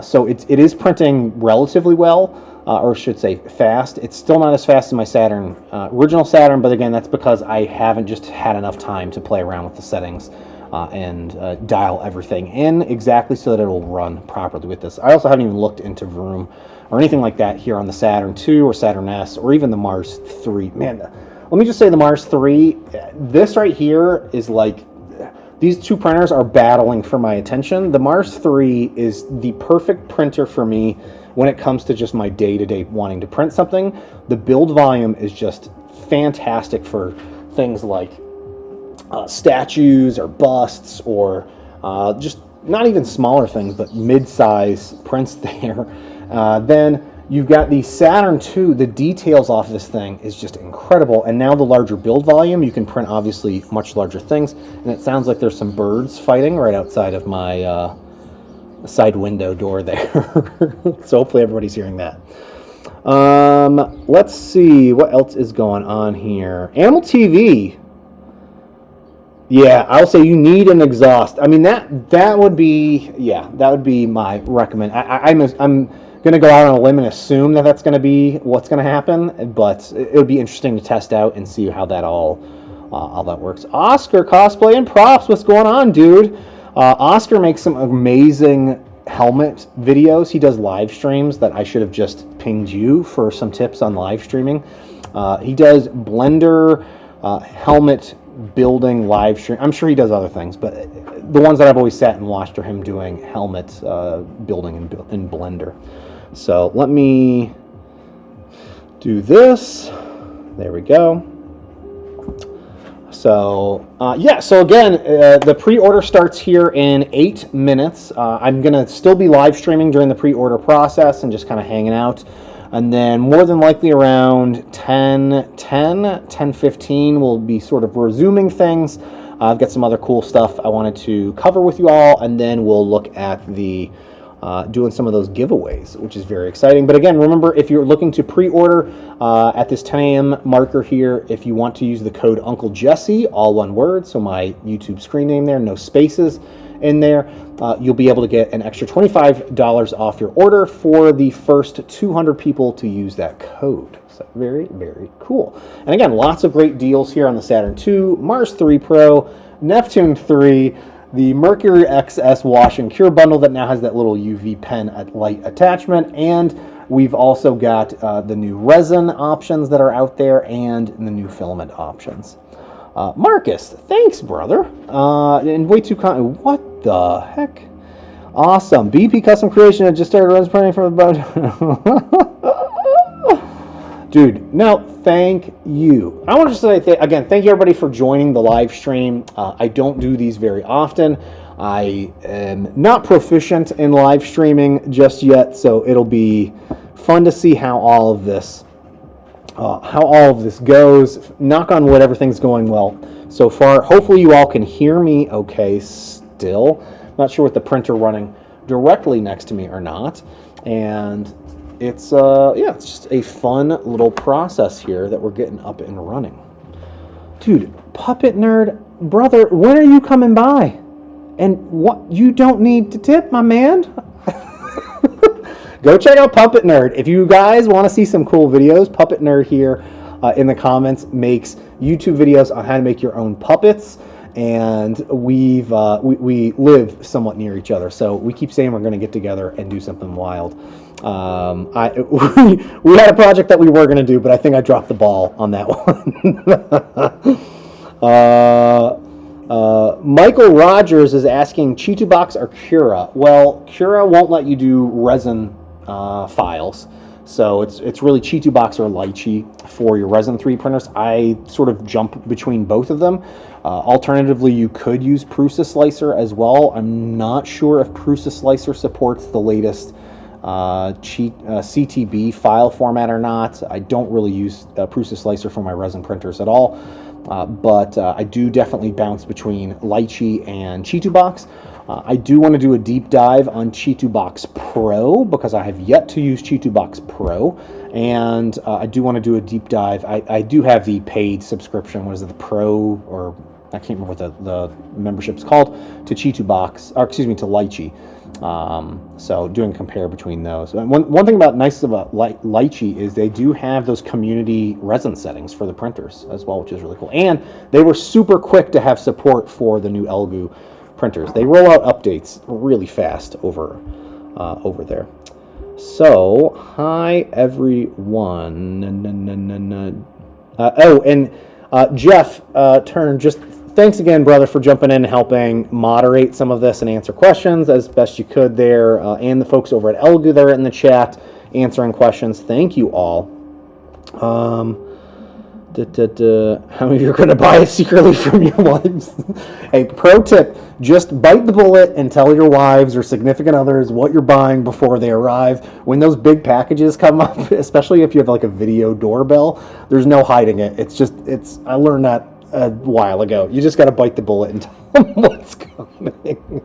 So it is printing relatively well. Or should say fast. It's still not as fast as my Saturn, original Saturn, but again, that's because I haven't just had enough time to play around with the settings and dial everything in exactly so that it will run properly with this. I also haven't even looked into Vroom or anything like that here on the Saturn 2 or Saturn S or even the Mars 3. Man, let me just say the Mars 3, this right here is like, these two printers are battling for my attention. The Mars 3 is the perfect printer for me when it comes to just my day-to-day wanting to print something. The build volume is just fantastic for things like statues or busts or just not even smaller things, but mid-size prints there. Then you've got the Saturn II. The details off this thing is just incredible. And now the larger build volume, you can print obviously much larger things. And it sounds like there's some birds fighting right outside of my side window door there. So hopefully everybody's hearing that. Let's see what else is going on here. Animal TV. Yeah, I'll say you need an exhaust. I mean that would be, yeah, that would be my recommend. I'm going to go out on a limb and assume that that's going to be what's going to happen, but it would be interesting to test out and see how that all that works. Oscar cosplay and props. What's going on, dude? Oscar makes some amazing helmet videos. He does live streams that I should have just pinged you for some tips on live streaming. He does Blender helmet building live stream. I'm sure he does other things, but the ones that I've always sat and watched are him doing helmet building in Blender. So let me do this. There we go. So yeah, so again, the pre-order starts here in 8 minutes. I'm going to still be live streaming during the pre-order process and just kind of hanging out. And then more than likely around 10:15, we'll be sort of resuming things. I've got some other cool stuff I wanted to cover with you all, and then we'll look at the doing some of those giveaways, which is very exciting. But again, remember, if you're looking to pre-order at this 10 a.m. marker here, if you want to use the code Uncle Jessy, all one word, so my YouTube screen name there, no spaces in there, you'll be able to get an extra $25 off your order for the first 200 people to use that code. So very, very cool. And again, lots of great deals here on the Saturn II, Mars 3 Pro, Neptune 3, the Mercury XS Wash and Cure bundle that now has that little UV pen light attachment, and we've also got the new resin options that are out there and the new filament options. Marcus, thanks, brother. And way too kind. What the heck? Awesome. BP Custom Creation had just started resin printing from about. Dude, no, thank you. I want to say, again, thank you everybody for joining the live stream. I don't do these very often. I am not proficient in live streaming just yet, so it'll be fun to see how all of this goes. Knock on wood, everything's going well so far. Hopefully you all can hear me okay still. Not sure with the printer running directly next to me or not. And it's yeah, it's just a fun little process here that we're getting up and running. Dude, Puppet Nerd, brother, when are you coming by? And what, you don't need to tip, my man. Go check out Puppet Nerd. If you guys want to see some cool videos, Puppet Nerd here in the comments makes YouTube videos on how to make your own puppets. And we live somewhat near each other, so we keep saying we're going to get together and do something wild. We had a project that we were going to do, but I think I dropped the ball on that one. Michael Rogers is asking, Chitubox or Cura? Well, Cura won't let you do resin files, so it's really Chitubox or Lychee for your Resin 3 printers. I sort of jump between both of them. Alternatively, you could use Prusa Slicer as well. I'm not sure if Prusa Slicer supports the latest CTB file format or not. I don't really use Prusa Slicer for my resin printers at all, but I do definitely bounce between Lychee and Chitubox. I do want to do a deep dive on Chitubox Pro because I have yet to use Chitubox Pro, and I do want to do a deep dive. I do have the paid subscription. What is it, the Pro, or I can't remember what the membership's called, to Chitubox, or excuse me, to Lychee. So doing a compare between those. One thing nice about Lychee is they do have those community resin settings for the printers as well, which is really cool. And they were super quick to have support for the new Elegoo printers. They roll out updates really fast over there. So, hi everyone. Jeff Turn, just thanks again, brother, for jumping in and helping moderate some of this and answer questions as best you could there, and the folks over at Elegoo that are in the chat answering questions. Thank you all. How many of you are going to buy it secretly from your wives? Hey, pro tip, just bite the bullet and tell your wives or significant others what you're buying before they arrive. When those big packages come up, especially if you have like a video doorbell, there's no hiding it. I learned that a while ago. You just got to bite the bullet and tell them what's coming.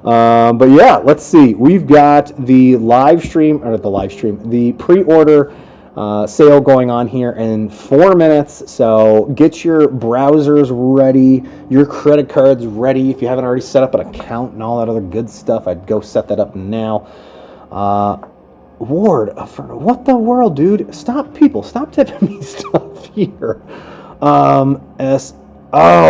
But yeah, let's see. We've got the pre-order sale going on here in 4 minutes. So get your browsers ready, your credit cards ready. If you haven't already set up an account and all that other good stuff, I'd go set that up now. Ward, what the world, dude? Stop tipping me stuff here. Oh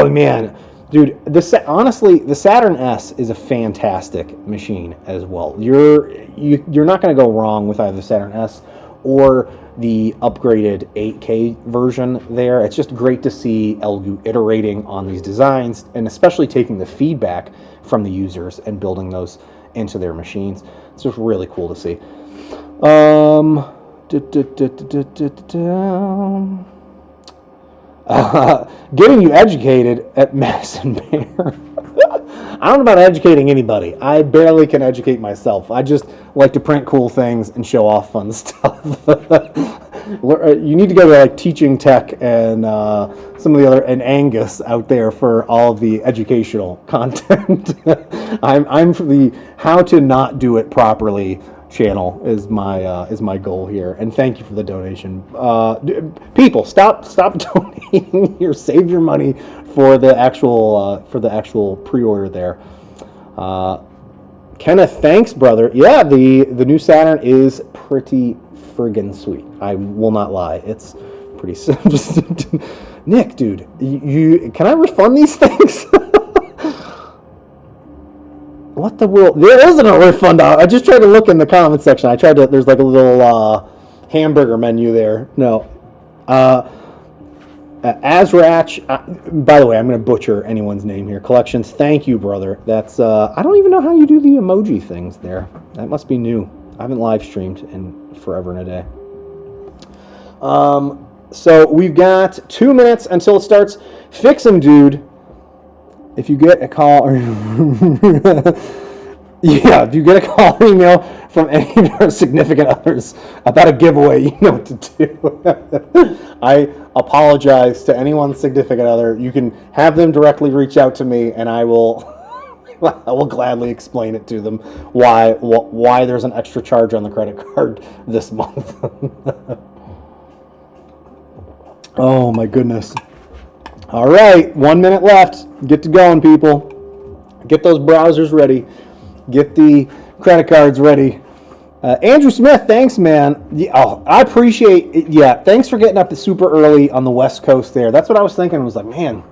man, dude, honestly, the Saturn S is a fantastic machine as well. You're not going to go wrong with either the Saturn S or the upgraded 8K version there. It's just great to see Elegoo iterating on these designs and especially taking the feedback from the users and building those into their machines. It's just really cool to see. Getting you educated at Madison Bear. I don't know about educating anybody. I barely can educate myself. I just like to print cool things and show off fun stuff. You need to go to like Teaching Tech and some of the other, and Angus out there for all of the educational content. I'm for the how to not do it properly channel is my goal here, and thank you for the donation. People, stop donating here. Save your money for the actual pre-order there. Kenneth, thanks, brother. Yeah, the new Saturn is pretty friggin' sweet. I will not lie. It's pretty simple. Nick, dude, you can I refund these things? What the world? There isn't a refund. I just tried to look in the comment section. I tried to. There's like a little hamburger menu there. No. Azrach. By the way, I'm going to butcher anyone's name here. Collections. Thank you, brother. That's. I don't even know how you do the emoji things there. That must be new. I haven't live streamed in forever and a day. So we've got 2 minutes until it starts. Fix 'em, dude. If you get a call or if you get a call or email from any of your significant others about a giveaway, you know what to do. I apologize to anyone's significant other. You can have them directly reach out to me, and I will gladly explain it to them why there's an extra charge on the credit card this month. Oh my goodness. All right, 1 minute left. Get to going, people. Get those browsers ready. Get the credit cards ready. Andrew Smith, thanks, man. I appreciate it. Yeah, thanks for getting up super early on the West Coast there. That's what I was thinking. I was like, man,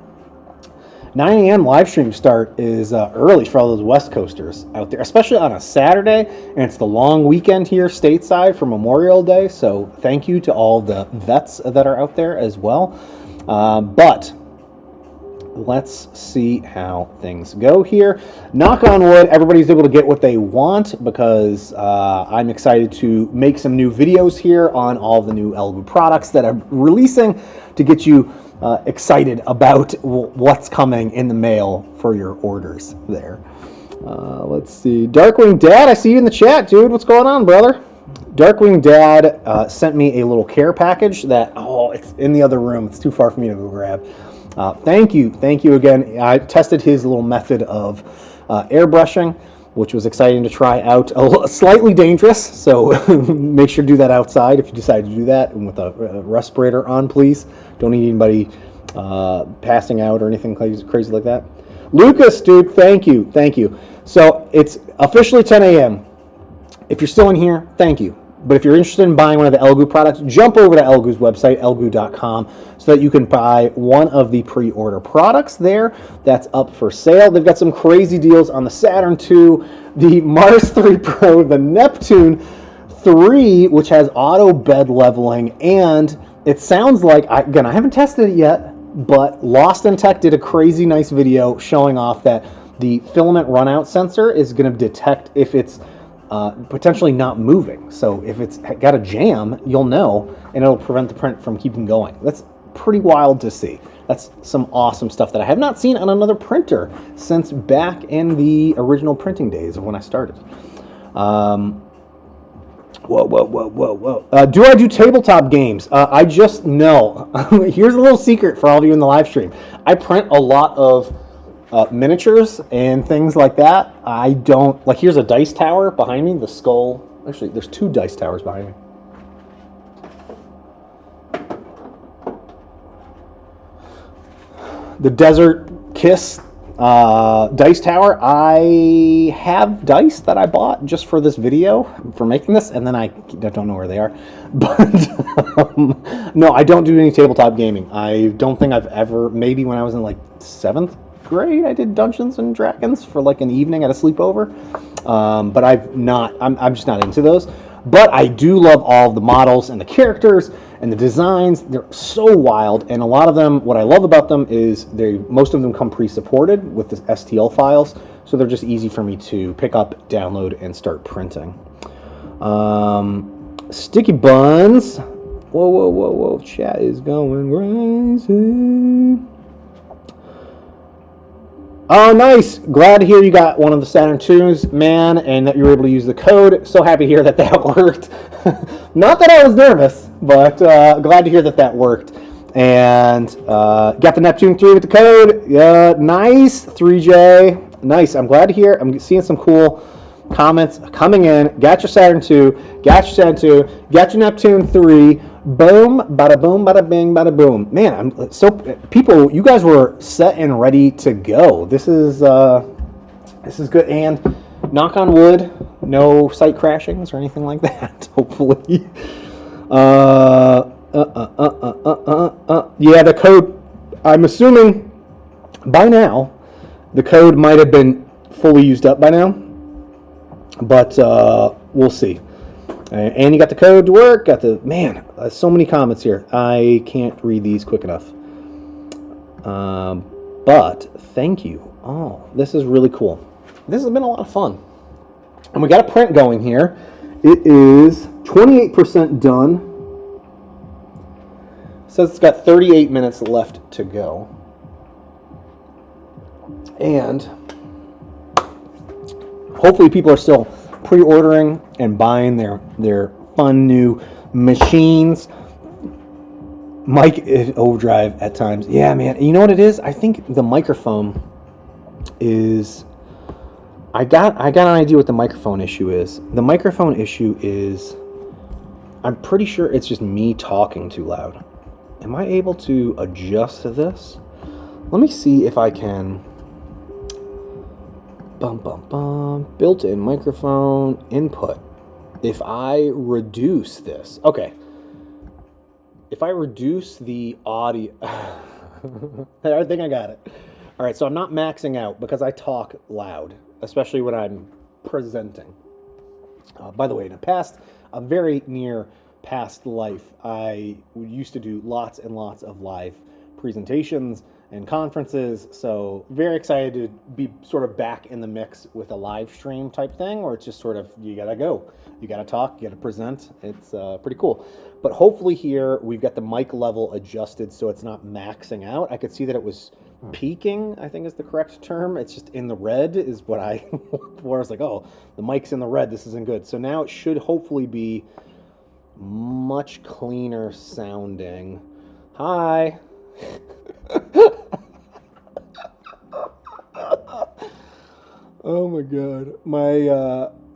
9 a.m. live stream start is early for all those West Coasters out there, especially on a Saturday, and it's the long weekend here stateside for Memorial Day. So thank you to all the vets that are out there as well. But let's see how things go here. Knock on wood, everybody's able to get what they want, because I'm excited to make some new videos here on all the new Elegoo products that I'm releasing to get you excited about what's coming in the mail for your orders there. Let's see. Darkwing Dad, I see you in the chat, dude. What's going on, brother? Darkwing Dad sent me a little care package that, it's in the other room. It's too far for me to go grab. Thank you again. I tested his little method of airbrushing, which was exciting to try out. Slightly dangerous, so make sure to do that outside if you decide to do that, and with a respirator on, please. Don't need anybody passing out or anything crazy like that. Lucas, dude, thank you. So it's officially 10 a.m. If you're still in here, thank you. But if you're interested in buying one of the Elegoo products, jump over to Elegoo's website, elegoo.com, so that you can buy one of the pre-order products there. That's up for sale. They've got some crazy deals on the Saturn II, the Mars 3 Pro, the Neptune 3, which has auto bed leveling, and it sounds like, again, I haven't tested it yet, but Lost in Tech did a crazy nice video showing off that the filament runout sensor is going to detect if it's potentially not moving. So if it's got a jam, you'll know, and it'll prevent the print from keeping going. That's pretty wild to see. That's some awesome stuff that I have not seen on another printer since back in the original printing days of when I started. Whoa. Do I do tabletop games? I just know. Here's a little secret for all of you in the live stream. I print a lot of miniatures and things like that. I don't, like, here's a dice tower behind me, the skull. Actually, there's 2 dice towers behind me. The Desert Kiss dice tower. I have dice that I bought just for this video, for making this, and then I don't know where they are. But no, I don't do any tabletop gaming. I don't think I've ever, maybe when I was in like 7th grade, I did Dungeons and Dragons for like an evening at a sleepover, but I'm just not into those. But I do love all of the models and the characters and the designs. They're so wild, and a lot of them, what I love about them is most of them come pre-supported with the STL files, so they're just easy for me to pick up, download, and start printing. Sticky Buns. Whoa, chat is going crazy. Oh, nice. Glad to hear you got one of the Saturn IIs, man, and that you were able to use the code. So happy to hear that that worked. Not that I was nervous, but glad to hear that that worked. And got the Neptune 3 with the code. Nice, 3J. Nice. I'm glad to hear. I'm seeing some cool comments coming in. Got your Saturn 2. Got your Saturn 2. Got your Neptune 3. Boom, bada boom, bada bing, bada boom. Man, I'm so people. You guys were set and ready to go. This is good. And knock on wood, no site crashings or anything like that. Hopefully. Yeah, the code. I'm assuming by now the code might have been fully used up by now, but we'll see. And you got the code to work. Got the man. So many comments here. I can't read these quick enough. But thank you. Oh, this is really cool. This has been a lot of fun. And we got a print going here. It is 28% done. Says it's got 38 minutes left to go. And hopefully people are still pre-ordering and buying their fun new machines. Mic overdrive at times. Yeah, man. You know what it is? I think the microphone is... I got an idea what the microphone issue is. The microphone issue is... I'm pretty sure it's just me talking too loud. Am I able to adjust this? Let me see if I can... Built-in microphone input. If I reduce this... Okay. If I reduce the audio... I think I got it. All right, so I'm not maxing out because I talk loud, especially when I'm presenting. By the way, in a very near past life, I used to do lots and lots of live presentations and conferences, so very excited to be sort of back in the mix with a live stream type thing, where it's just sort of, you gotta go, you gotta talk, you gotta present. It's pretty cool. But hopefully here we've got the mic level adjusted so it's not maxing out. I could see that it was peaking, I think is the correct term. It's just in the red is what I where I was like, oh, the mic's in the red, this isn't good. So now it should hopefully be much cleaner sounding. Hi. Oh my god.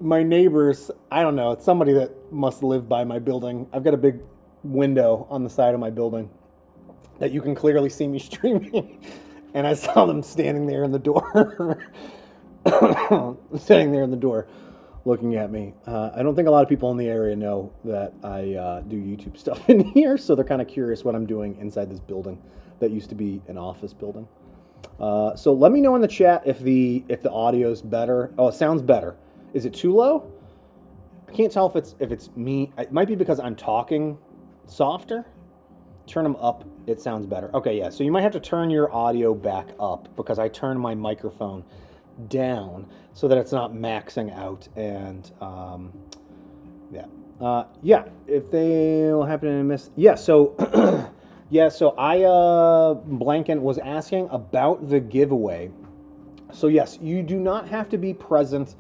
My neighbors, I don't know, it's somebody that must live by my building. I've got a big window on the side of my building that you can clearly see me streaming. And I saw them standing there in the door. Standing there in the door looking at me. I don't think a lot of people in the area know that I do YouTube stuff in here, so they're kind of curious what I'm doing inside this building that used to be an office building. So let me know in the chat if the audio's better. Oh, it sounds better. Is it too low? I can't tell if it's me. It might be because I'm talking softer. Turn them up, it sounds better. Okay, yeah, so you might have to turn your audio back up because I turned my microphone down so that it's not maxing out. And yeah, if they will happen to miss, yeah. So yeah, so I Blanken was asking about the giveaway. So yes, you do not have to be present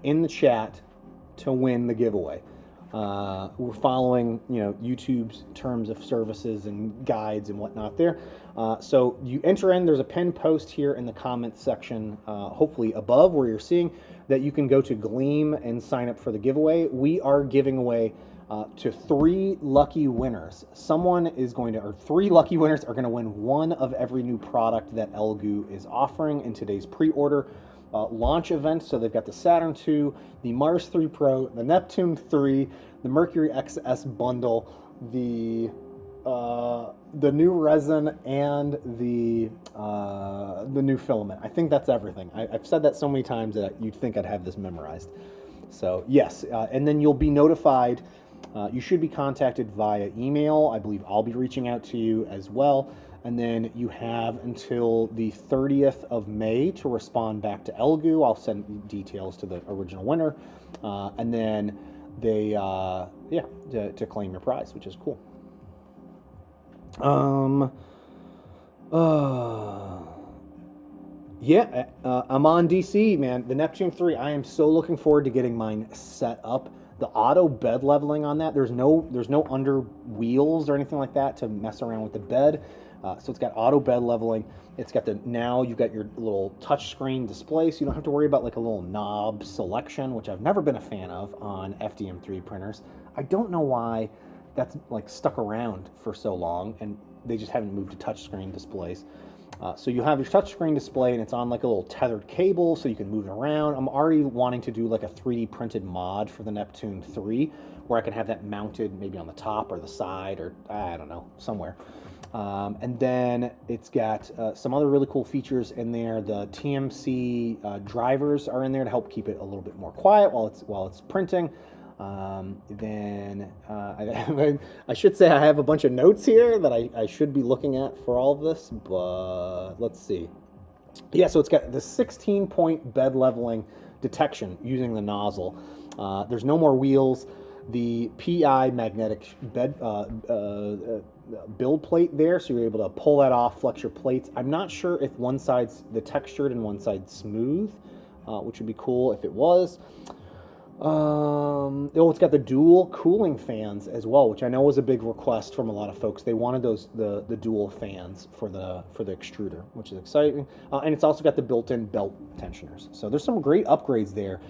in the chat to win the giveaway. We're following, YouTube's terms of services and guides and whatnot there. So you enter in, there's a pinned post here in the comments section, hopefully above where you're seeing that you can go to Gleam and sign up for the giveaway. We are giving away to 3 lucky winners. Three lucky winners are going to win one of every new product that Elegoo is offering in today's pre-order launch event. So they've got the Saturn II, the Mars 3 Pro, the Neptune 3, the Mercury XS bundle, the new resin, and the new filament. I think that's everything. I've said that so many times that you'd think I'd have this memorized. So yes, and then you'll be notified. You should be contacted via email. I believe I'll be reaching out to you as well. And then you have until the 30th of May to respond back to Elegoo. I'll send details to the original winner. And then they, to claim your prize, which is cool. Yeah, I'm on DC, man. The Neptune 3, I am so looking forward to getting mine set up. The auto bed leveling on that, there's no under wheels or anything like that to mess around with the bed. So it's got auto bed leveling. It's got now you've got your little touch screen display, so you don't have to worry about like a little knob selection, which I've never been a fan of on FDM3 printers. I don't know why that's like stuck around for so long, and they just haven't moved to touchscreen displays. So you have your touchscreen display, and it's on like a little tethered cable, so you can move it around. I'm already wanting to do like a 3D printed mod for the Neptune 3, where I can have that mounted maybe on the top or the side, or I don't know, somewhere. And then it's got some other really cool features in there. The TMC drivers are in there to help keep it a little bit more quiet while it's printing. I should say I have a bunch of notes here that I should be looking at for all of this, but let's see. Yeah, so it's got the 16-point bed leveling detection using the nozzle. There's no more wheels. The PI magnetic bed build plate there, so you're able to pull that off, flex your plates. I'm not sure if one side's the textured and one side's smooth, which would be cool if it was. It's got the dual cooling fans as well, which I know was a big request from a lot of folks. They wanted the dual fans for the extruder, which is exciting. And it's also got the built-in belt tensioners. So there's some great upgrades there.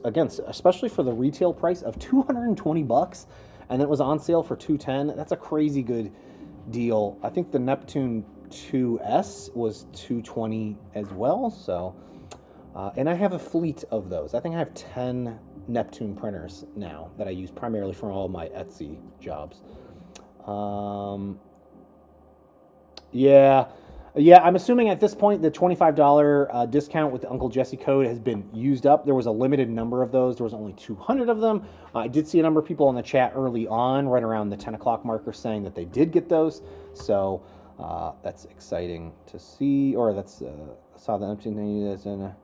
Again, especially for the retail price of $220, and it was on sale for $210. That's a crazy good deal. I think the Neptune 2S was $220 as well. So, and I have a fleet of those. I think I have 10 Neptune printers now that I use primarily for all my Etsy jobs. Yeah, I'm assuming at this point the $25 discount with the Uncle Jessy code has been used up. There was a limited number of those. There was only 200 of them. I did see a number of people in the chat early on, right around the 10 o'clock marker, saying that they did get those. So that's exciting to see. Or that's saw the Neptune thing that's in.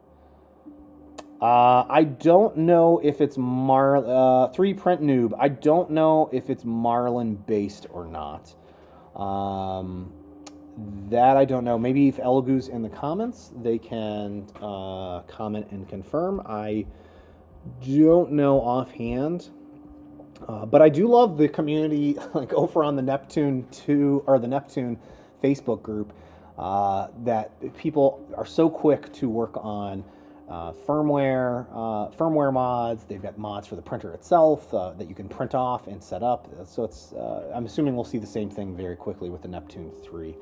I don't know if it's 3 Print Noob. I don't know if it's Marlin based or not. That I don't know. Maybe if Elegoo's in the comments, they can comment and confirm. I don't know offhand. But I do love the community, like over on the Neptune 2 or the Neptune Facebook group, that people are so quick to work on firmware mods. They've got mods for the printer itself that you can print off and set up. So it's I'm assuming we'll see the same thing very quickly with the Neptune 3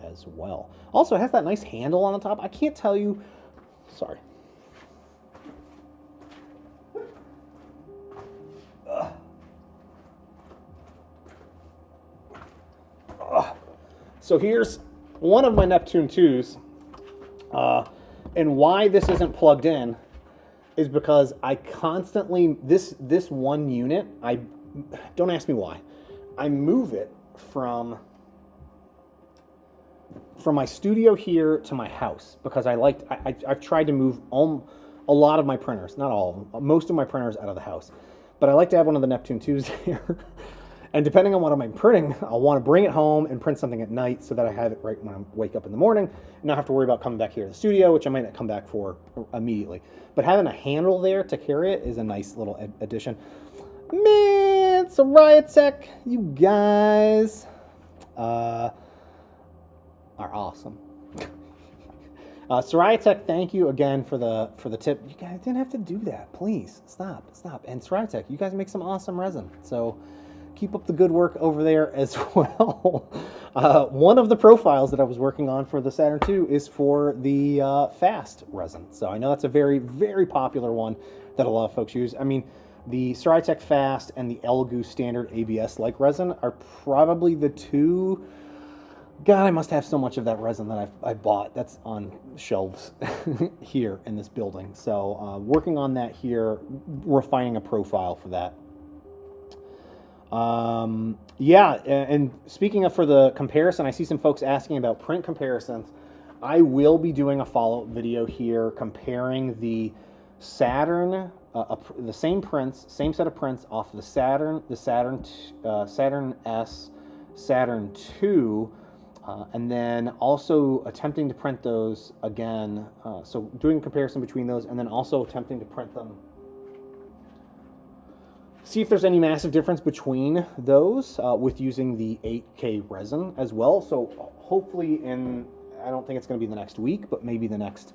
as well. Also, it has that nice handle on the top. I can't tell you. Sorry. So here's one of my Neptune 2s. And why this isn't plugged in is because I constantly, this one unit, don't ask me why, I move it from my studio here to my house because I've tried to move a lot of my printers, not all of them, most of my printers out of the house. But I like to have one of the Neptune 2s here. And depending on what I'm printing, I'll want to bring it home and print something at night so that I have it right when I wake up in the morning and not have to worry about coming back here to the studio, which I might not come back for immediately. But having a handle there to carry it is a nice little addition. Man, Soraya Tech, you guys are awesome. Soraya Tech, thank you again for the tip. You guys didn't have to do that. Please, stop. And Soraya Tech, you guys make some awesome resin. So keep up the good work over there as well. One of the profiles that I was working on for the Saturn II is for the fast resin. So I know that's a very, very popular one that a lot of folks use. I mean, the Storytech Fast and the Elegoo standard ABS-like resin are probably the two. God, I must have so much of that resin that I bought. That's on shelves here in this building. So working on that here, refining a profile for that. Yeah, and speaking of for the comparison, I see some folks asking about print comparisons. I will be doing a follow-up video here comparing the Saturn, the same prints, same set of prints off the Saturn S, Saturn II, And then also attempting to print those again. So doing a comparison between those, and then also attempting to print them. See if there's any massive difference between those with using the 8K resin as well. So hopefully I don't think it's going to be the next week, but maybe the next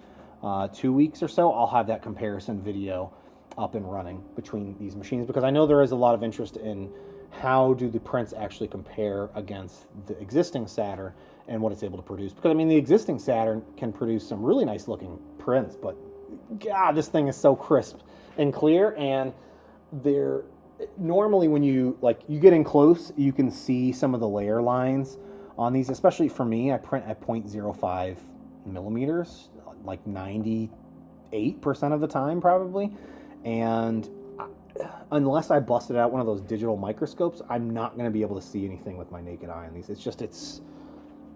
2 weeks or so, I'll have that comparison video up and running between these machines, because I know there is a lot of interest in how do the prints actually compare against the existing Saturn and what it's able to produce. Because I mean, the existing Saturn can produce some really nice looking prints, but God, this thing is so crisp and clear, and they're normally when you get in close, you can see some of the layer lines on these. Especially for me, I print at 0.05 millimeters, like 98% of the time probably, and unless I busted out one of those digital microscopes, I'm not going to be able to see anything with my naked eye on these.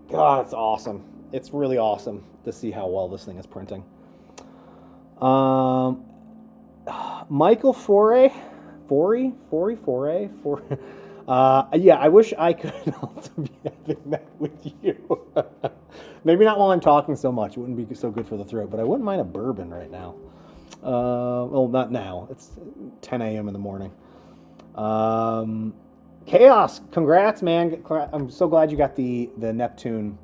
God, it's awesome. It's really awesome to see how well this thing is printing. Michael Foray. Yeah, I wish I could also be having that with you. Maybe not while I'm talking so much. It wouldn't be so good for the throat, but I wouldn't mind a bourbon right now. Well, not now. It's 10 a.m. in the morning. Chaos, congrats, man. I'm so glad you got the Neptune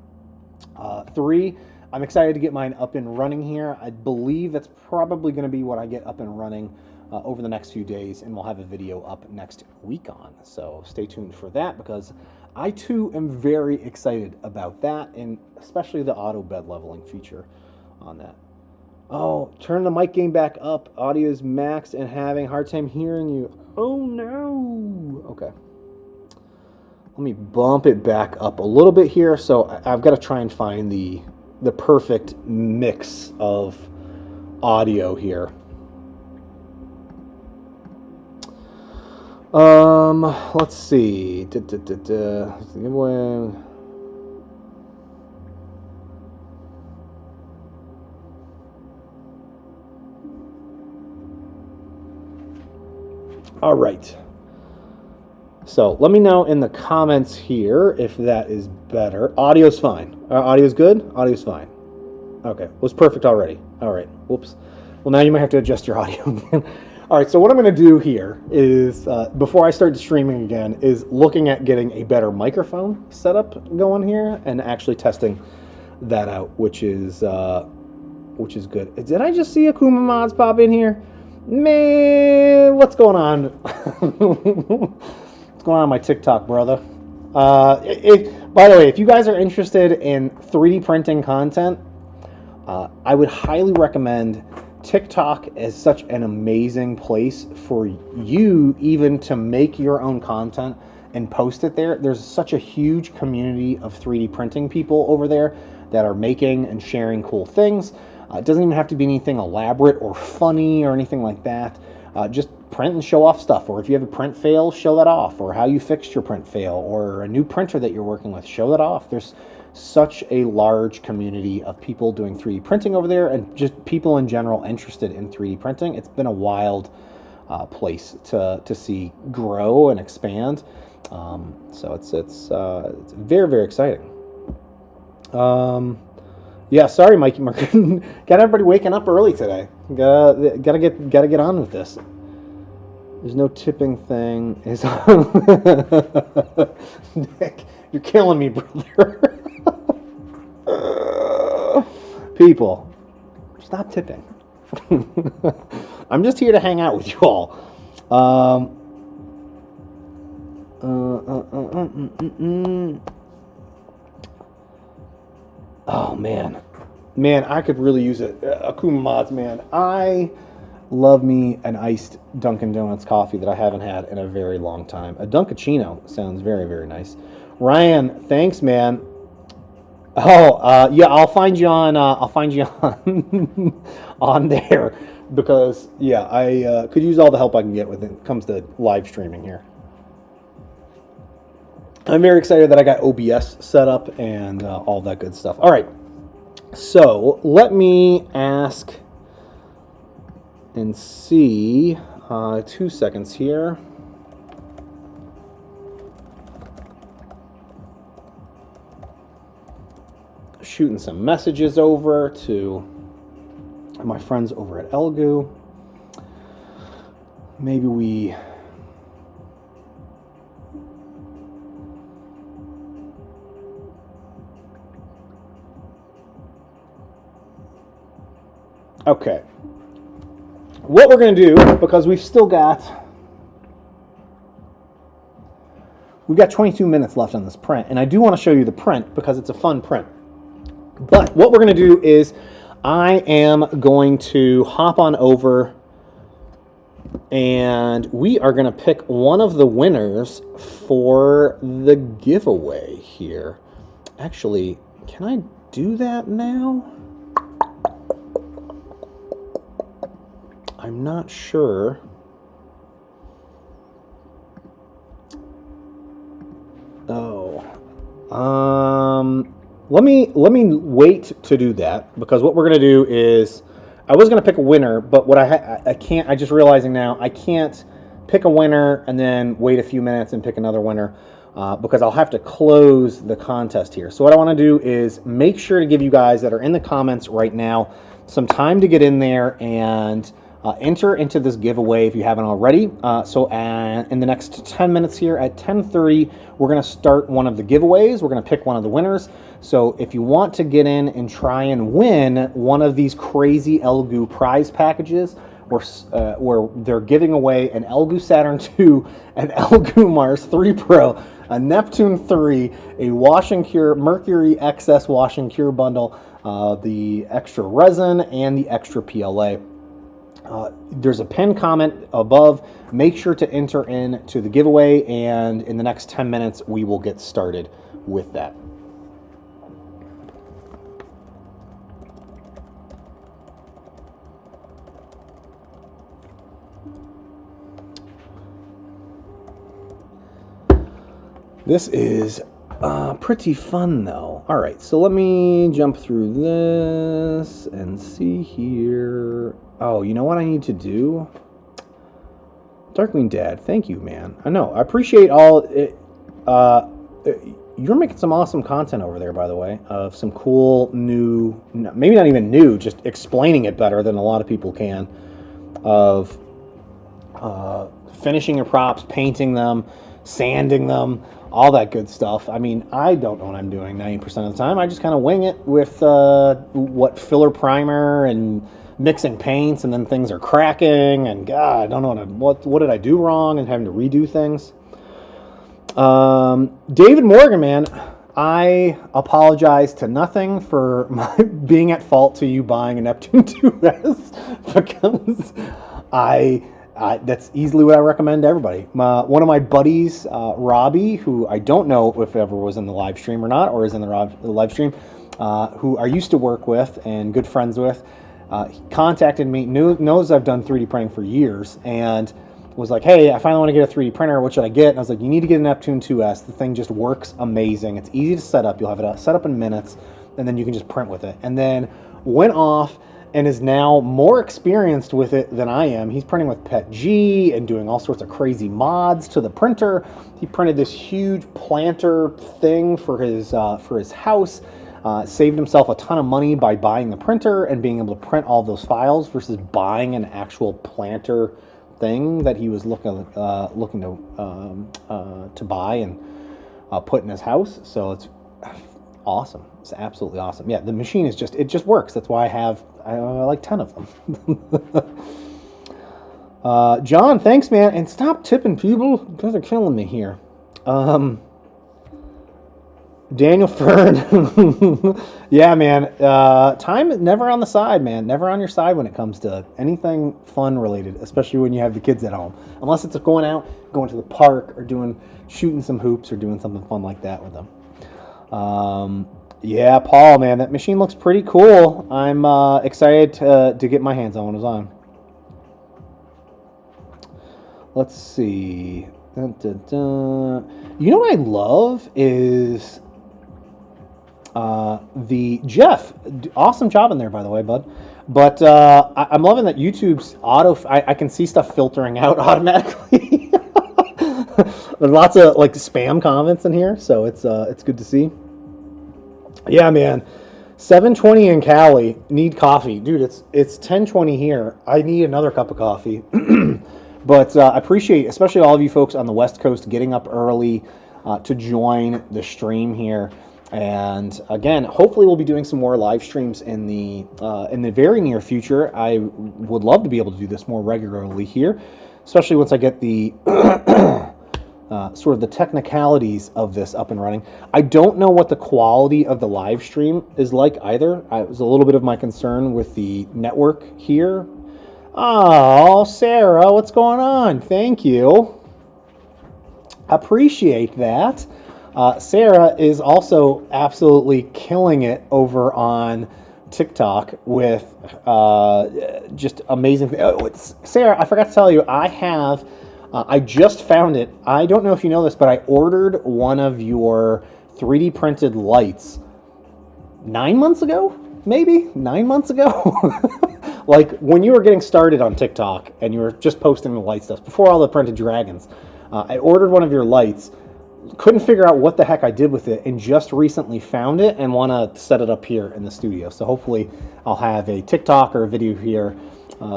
3. I'm excited to get mine up and running here. I believe that's probably going to be what I get up and running over the next few days, and we'll have a video up next week on. So stay tuned for that, because I too am very excited about that, and especially the auto bed leveling feature on that. Oh, turn the mic gain back up. Audio is maxed and having a hard time hearing you. Oh no. Okay. Let me bump it back up a little bit here. So I've got to try and find the perfect mix of audio here. Let's see. All right. So let me know in the comments here if that is better. Audio's fine. Audio's good? Audio's fine. Okay. Was perfect already. All right. Whoops. Well, now you might have to adjust your audio again. All right. So what I'm going to do here is, before I start streaming again, is looking at getting a better microphone setup going here and actually testing that out, which is good. Did I just see Akuma Mods pop in here? Man, what's going on? What's going on my TikTok, brother? By the way, if you guys are interested in 3D printing content, I would highly recommend TikTok as such an amazing place for you even to make your own content and post it there. There's such a huge community of 3D printing people over there that are making and sharing cool things. It doesn't even have to be anything elaborate or funny or anything like that. Just print and show off stuff. Or if you have a print fail, show that off. Or how you fixed your print fail. Or a new printer that you're working with, show that off. There's such a large community of people doing 3D printing over there, and just people in general interested in 3D printing. It's been a wild place to see grow and expand. So it's very, very exciting. Yeah, sorry, Mikey Merkin. Got everybody waking up early today. Gotta get on with this. There's no tipping thing. Nick, you're killing me, brother. People, stop tipping. I'm just here to hang out with you all. Oh, man, I could really use it. Akuma Mods, man. I love me an iced Dunkin' Donuts coffee that I haven't had in a very long time. A Dunkachino sounds very, very nice. Ryan, thanks, man. Oh, yeah, I'll find you on on there, because yeah, I could use all the help I can get when it comes to live streaming here. I'm very excited that I got OBS set up and all that good stuff. All right, so let me ask and see. 2 seconds here. shooting some messages over to my friends over at Elegoo. Maybe we... Okay. What we're going to do, because we've got 22 minutes left on this print, and I do want to show you the print because it's a fun print. But what we're going to do is I am going to hop on over and we are going to pick one of the winners for the giveaway here. Actually, can I do that now? I'm not sure. Oh, let me wait to do that, because what we're gonna do is I was gonna pick a winner, but what I can't. I just realizing now I can't pick a winner and then wait a few minutes and pick another winner because I'll have to close the contest here. So what I want to do is make sure to give you guys that are in the comments right now some time to get in there and enter into this giveaway if you haven't already. So in the next 10 minutes here at 10:30, we're going to start one of the giveaways. We're going to pick one of the winners. So if you want to get in and try and win one of these crazy Elegoo prize packages, where they're giving away an Elegoo Saturn II, an Elegoo Mars 3 Pro, a Neptune 3, a Wash and Cure Mercury XS Wash and Cure bundle, the extra resin, and the extra PLA. There's a pinned comment above. Make sure to enter into the giveaway, and in the next 10 minutes we will get started with that. This is pretty fun though. All right, so let me jump through this and see here. Oh, you know what I need to do? Darkwing Dad, thank you, man. I know, I appreciate all it. You're making some awesome content over there, by the way, of some cool new, maybe not even new, just explaining it better than a lot of people can, of finishing your props, painting them, sanding them, all that good stuff. I mean, I don't know what I'm doing 90% of the time. I just kind of wing it with what filler primer and mixing paints, and then things are cracking, and God, I don't know what did I do wrong, and having to redo things. David Morgan, man, I apologize to nothing for being at fault to you buying a Neptune 2S, because that's easily what I recommend to everybody. One of my buddies, Robbie, who I don't know if ever was in the live stream or not, or is in the live stream, who I used to work with and good friends with, he contacted me, knows I've done 3D printing for years, and was like, hey, I finally want to get a 3D printer. What should I get? And I was like, you need to get a Neptune 2S. The thing just works amazing. It's easy to set up. You'll have it set up in minutes, and then you can just print with it. And then went off and is now more experienced with it than I am. He's printing with PETG and doing all sorts of crazy mods to the printer. He printed this huge planter thing for his house. Saved himself a ton of money by buying the printer and being able to print all those files versus buying an actual planter thing that he was looking to buy and put in his house. So it's awesome. It's absolutely awesome. Yeah, the machine is it just works. That's why I like 10 of them. John, thanks, man. And stop tipping people. You guys are killing me here. Daniel Fern. Yeah, man. Time is never on the side, man. Never on your side when it comes to anything fun related, especially when you have the kids at home. Unless it's going to the park, or shooting some hoops, or doing something fun like that with them. Yeah, Paul, man, that machine looks pretty cool. I'm excited to get my hands on when it's on. Let's see. Dun, dun, dun. You know what I love is the Jeff. Awesome job in there, by the way, bud. But I'm loving that YouTube's I can see stuff filtering out automatically. There's lots of like spam comments in here, so it's good to see. Yeah, man. 7:20 in Cali. Need coffee, dude. It's 10:20 here. I need another cup of coffee. But I appreciate, especially all of you folks on the West Coast, getting up early to join the stream here. And again, hopefully we'll be doing some more live streams in the very near future. I would love to be able to do this more regularly here, especially once I get the sort of the technicalities of this up and running. I don't know what the quality of the live stream is like either. It was a little bit of my concern with the network here. Oh, Sarah, what's going on? Thank you. Appreciate that. Sarah is also absolutely killing it over on TikTok with just amazing things. Oh, Sarah, I forgot to tell you, I just found it. I don't know if you know this, but I ordered one of your 3D printed lights 9 months ago, maybe 9 months ago. Like when you were getting started on TikTok and you were just posting the light stuff before all the printed dragons. I ordered one of your lights, couldn't figure out what the heck I did with it, and just recently found it and want to set it up here in the studio. So hopefully I'll have a TikTok or a video here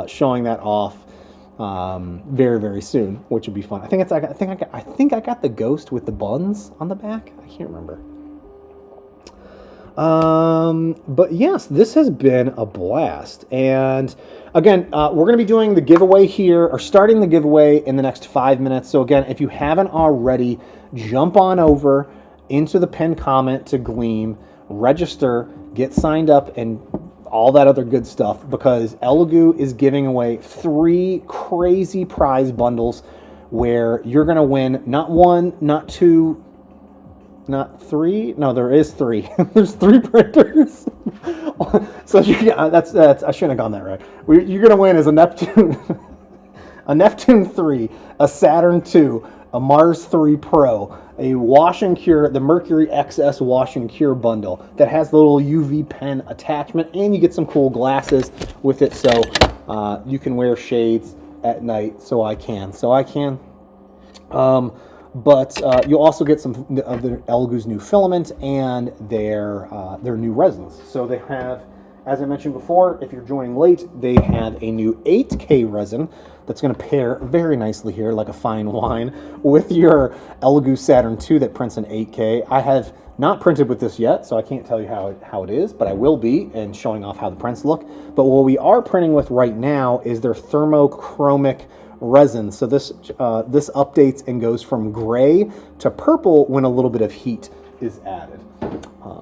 showing that off very, very soon, which would be fun. I think I got the ghost with the buns on the back. I can't remember. But yes, this has been a blast. And again, we're going to be doing the giveaway here, or starting the giveaway in the next 5 minutes. So again, if you haven't already, jump on over into the pinned comment to Gleam, register, get signed up, and all that other good stuff, because Elegoo is giving away 3 crazy prize bundles where you're going to win not 1, not 2, not 3. No, there is 3. There's 3 printers. So that's I shouldn't have gone that right. You're gonna win as a Neptune, a Neptune 3, a Saturn 2, a Mars 3 Pro, a Wash and Cure, the Mercury XS Wash and Cure bundle that has the little UV pen attachment, and you get some cool glasses with it, so you can wear shades at night. So I can. But you'll also get some of the Elegoo's new filament and their new resins. So they have, as I mentioned before, if you're joining late, they have a new 8K resin that's going to pair very nicely here, like a fine wine, with your Elegoo Saturn II that prints in 8K. I have not printed with this yet, so I can't tell you how it is, but I will be, and showing off how the prints look. But what we are printing with right now is their thermochromic resin. So this updates and goes from gray to purple when a little bit of heat is added.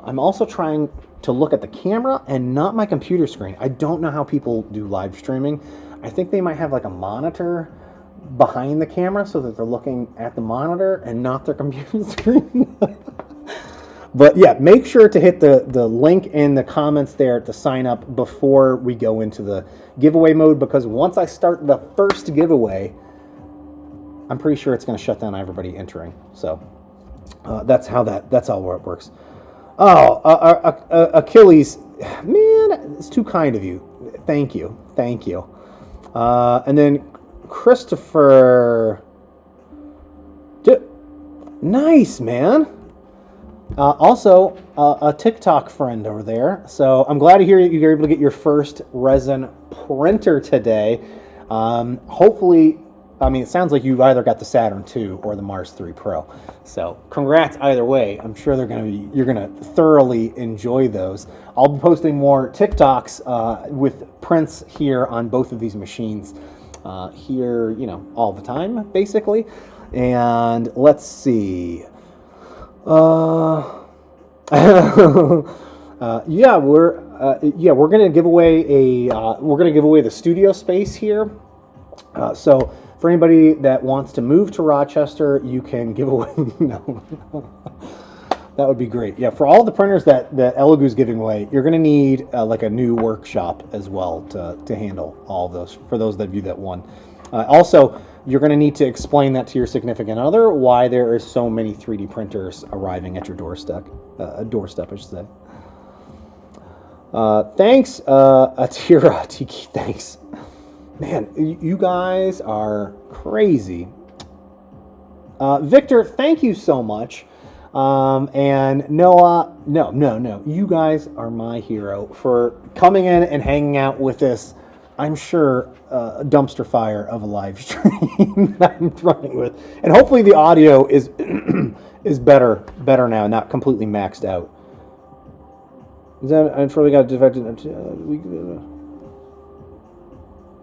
I'm also trying to look at the camera and not my computer screen. I don't know how people do live streaming. I think they might have like a monitor behind the camera so that they're looking at the monitor and not their computer screen. But yeah, make sure to hit the link in the comments there to sign up before we go into the giveaway mode, because once I start the first giveaway, I'm pretty sure it's going to shut down everybody entering. So that's how it works. Oh, Achilles, man, it's too kind of you. Thank you. And then Christopher, nice, man. Also, a TikTok friend over there. So I'm glad to hear that you're able to get your first resin printer today. Hopefully, I mean, it sounds like you've either got the Saturn II or the Mars 3 Pro. So congrats either way. I'm sure you're gonna thoroughly enjoy those. I'll be posting more TikToks with prints here on both of these machines here, all the time, basically. And let's see. We're gonna give away the studio space here. So for anybody that wants to move to Rochester, you can give away. No, that would be great. Yeah, for all the printers that Elegoo's giving away, you're gonna need like a new workshop as well to handle all of those. For those of you that won, also. You're going to need to explain that to your significant other, why there are so many 3D printers arriving at your doorstep. I should say. Thanks, Atira Tiki. Thanks. Man, you guys are crazy. Victor, thank you so much. And Noah, no, you guys are my hero for coming in and hanging out with this, I'm sure, dumpster fire of a live stream that I'm running with. And hopefully the audio is is better now, not completely maxed out. Is that, I'm sure we got defected.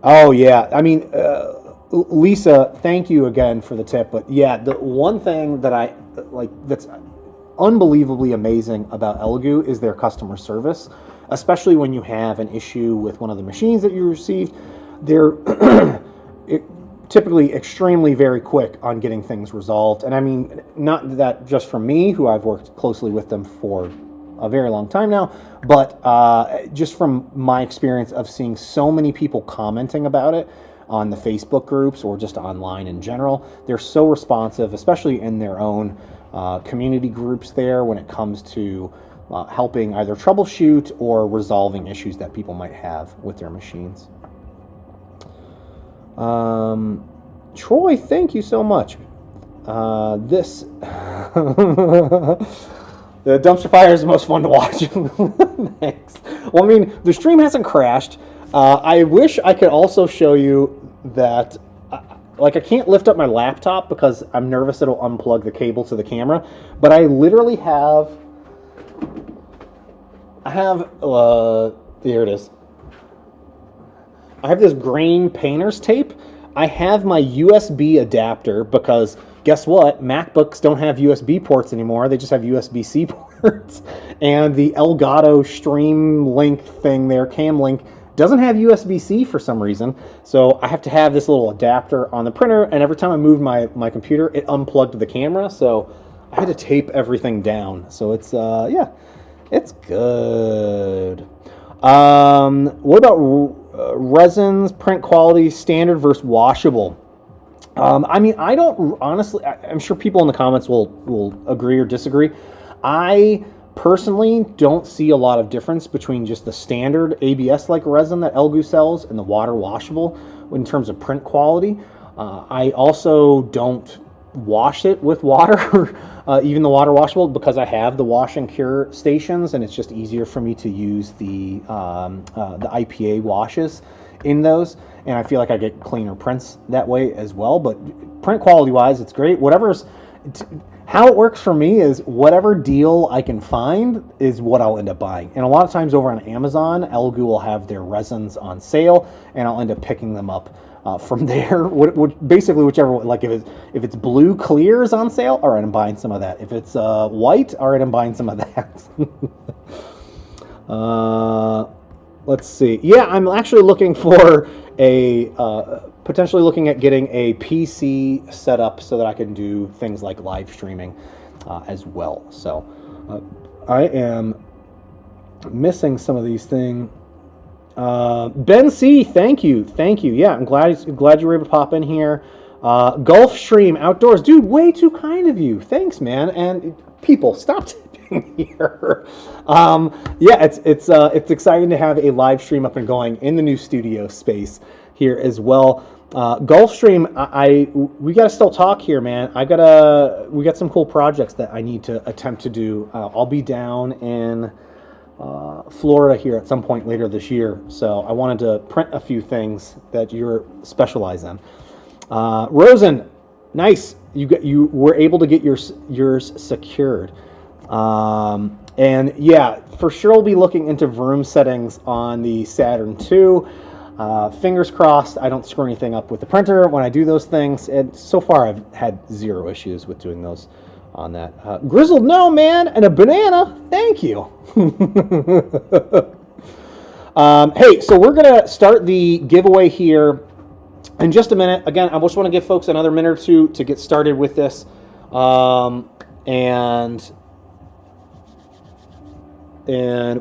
Oh yeah, I mean, Lisa, thank you again for the tip. But yeah, the one thing that I like that's unbelievably amazing about Elegoo is their customer service, especially when you have an issue with one of the machines that you received. They're typically extremely very quick on getting things resolved. And I mean, not that just from me, who I've worked closely with them for a very long time now, but just from my experience of seeing so many people commenting about it on the Facebook groups or just online in general. They're so responsive, especially in their own community groups there when it comes to helping either troubleshoot or resolving issues that people might have with their machines. Troy, thank you so much. This the dumpster fire is the most fun to watch. Thanks. Well, I mean, the stream hasn't crashed. I wish I could also show you that, like, I can't lift up my laptop because I'm nervous it'll unplug the cable to the camera, but I literally have, here it is. I have this green painter's tape. I have my USB adapter because guess what? MacBooks don't have USB ports anymore. They just have USB-C ports. And the Elgato Stream Link thing there, Cam Link, doesn't have USB-C for some reason. So I have to have this little adapter on the printer, and every time I moved my computer, it unplugged the camera. So I had to tape everything down. So it's, yeah, it's good. What about resins, print quality, standard versus washable? I mean, I don't, honestly, I'm sure people in the comments will agree or disagree. I personally don't see a lot of difference between just the standard ABS-like resin that Elegoo sells and the water washable in terms of print quality. I also don't wash it with water, even the water washable, because I have the wash and cure stations, and it's just easier for me to use the IPA washes in those, and I feel like I get cleaner prints that way as well. But print quality wise, it's great. How it works for me is whatever deal I can find is what I'll end up buying. And a lot of times over on Amazon, Elegoo will have their resins on sale, and I'll end up picking them up from there. Basically, whichever, like if it's blue clear is on sale, all right, I'm buying some of that. If it's white, all right, I'm buying some of that. Let's see. Yeah, I'm actually looking for potentially looking at getting a PC set up so that I can do things like live streaming as well. So I am missing some of these things. Ben C, thank you. Yeah, I'm glad you were able to pop in here. Gulf Stream Outdoors, dude, way too kind of you. Thanks, man. And people, stop tipping here. Yeah, it's exciting to have a live stream up and going in the new studio space here as well. Gulfstream, we got to still talk here, man. We got some cool projects that I need to attempt to do. I'll be down in Florida here at some point later this year, so I wanted to print a few things that you're specialized in. Rosen, nice. You were able to get yours secured. And yeah, for sure we'll be looking into vroom settings on the Saturn II. Fingers crossed I don't screw anything up with the printer when I do those things. And so far I've had zero issues with doing those on that. Grizzled, no, man, and a banana. Thank you. Hey, so we're going to start the giveaway here in just a minute. Again, I just want to give folks another minute or two to get started with this. And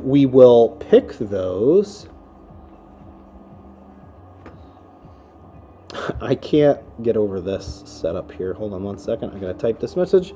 we will pick those. I can't get over this setup here. Hold on one second. I'm going to type this message.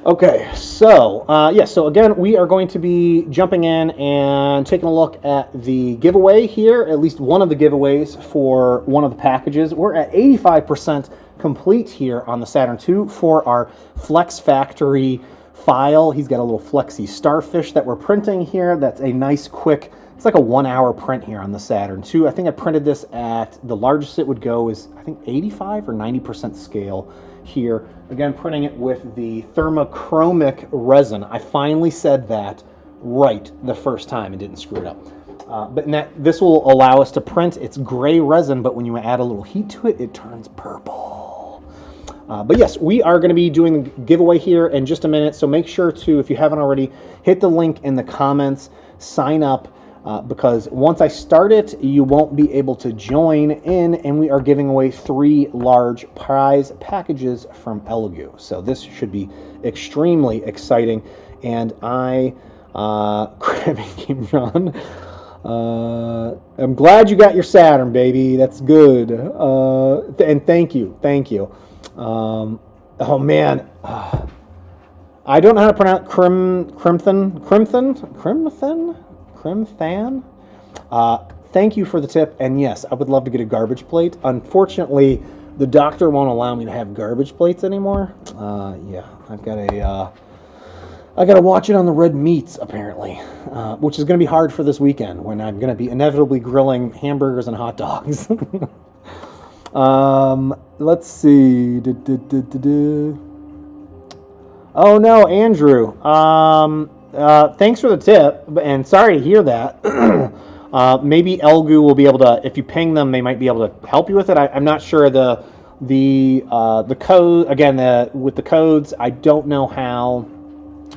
Okay, so so again, we are going to be jumping in and taking a look at the giveaway here, at least one of the giveaways for one of the packages. We're at 85% complete here on the Saturn II for our Flex Factory file. He's got a little Flexi Starfish that we're printing here. That's a nice, quick, it's like a 1-hour print here on the Saturn II. I think I printed this at, the largest it would go is, I think, 85 or 90% scale here. Again, printing it with the thermochromic resin. I finally said that right the first time and didn't screw it up. This will allow us to print. It's gray resin, but when you add a little heat to it, it turns purple. But yes, we are going to be doing the giveaway here in just a minute, so make sure to, if you haven't already, hit the link in the comments, sign up, because once I start it, you won't be able to join in, and we are giving away 3 large prize packages from Elegoo. So this should be extremely exciting, and Crabbing John, I'm glad you got your Saturn, baby. That's good. And thank you. Oh man, I don't know how to pronounce Crimthan. Thank you for the tip, and yes, I would love to get a garbage plate. Unfortunately, the doctor won't allow me to have garbage plates anymore. Yeah, I gotta watch it on the red meats apparently, which is gonna be hard for this weekend when I'm gonna be inevitably grilling hamburgers and hot dogs. Let's see. Oh no, Andrew. Thanks for the tip, and sorry to hear that. Maybe Elegoo will be able to, if you ping them, they might be able to help you with it. I'm not sure the code, again, with the codes, I don't know how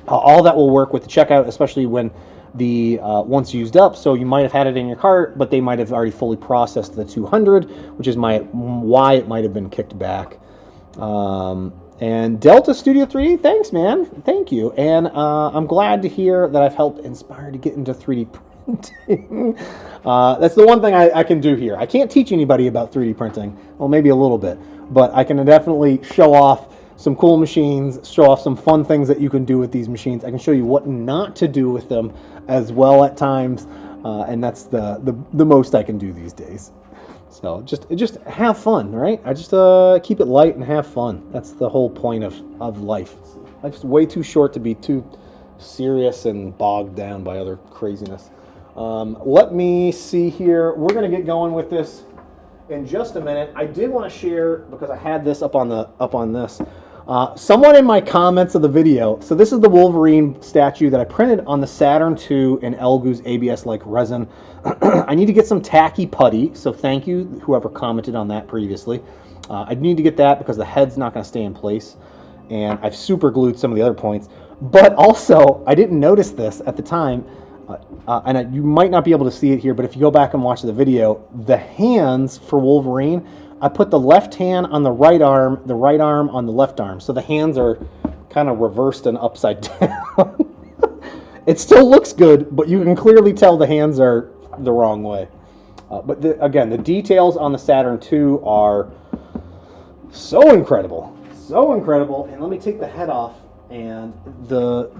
all that will work with the checkout, especially when the once used up. So you might have had it in your cart, but they might have already fully processed the 200, which is why it might have been kicked back. And Delta Studio 3D, thanks, man. Thank you. And I'm glad to hear that I've helped inspire to get into 3D printing. That's the one thing I can do here. I can't teach anybody about 3D printing. Well, maybe a little bit. But I can definitely show off some cool machines, show off some fun things that you can do with these machines. I can show you what not to do with them as well at times. And that's the most I can do these days. So just have fun, right? I just keep it light and have fun. That's the whole point of life. Life's way too short to be too serious and bogged down by other craziness. Let me see here. We're going to get going with this in just a minute. I did want to share, because I had this up on this. Someone in my comments of the video, so this is the Wolverine statue that I printed on the Saturn II in Elegoo's ABS-like resin. I need to get some tacky putty, so thank you, whoever commented on that previously. I need to get that because the head's not going to stay in place, and I've super glued some of the other points. But also, I didn't notice this at the time, and you might not be able to see it here, but if you go back and watch the video, the hands for Wolverine, I put the left hand on the right arm on the left arm. So the hands are kind of reversed and upside down. It still looks good, but you can clearly tell the hands are the wrong way. But again, the details on the Saturn II are so incredible. So incredible. And let me take the head off. And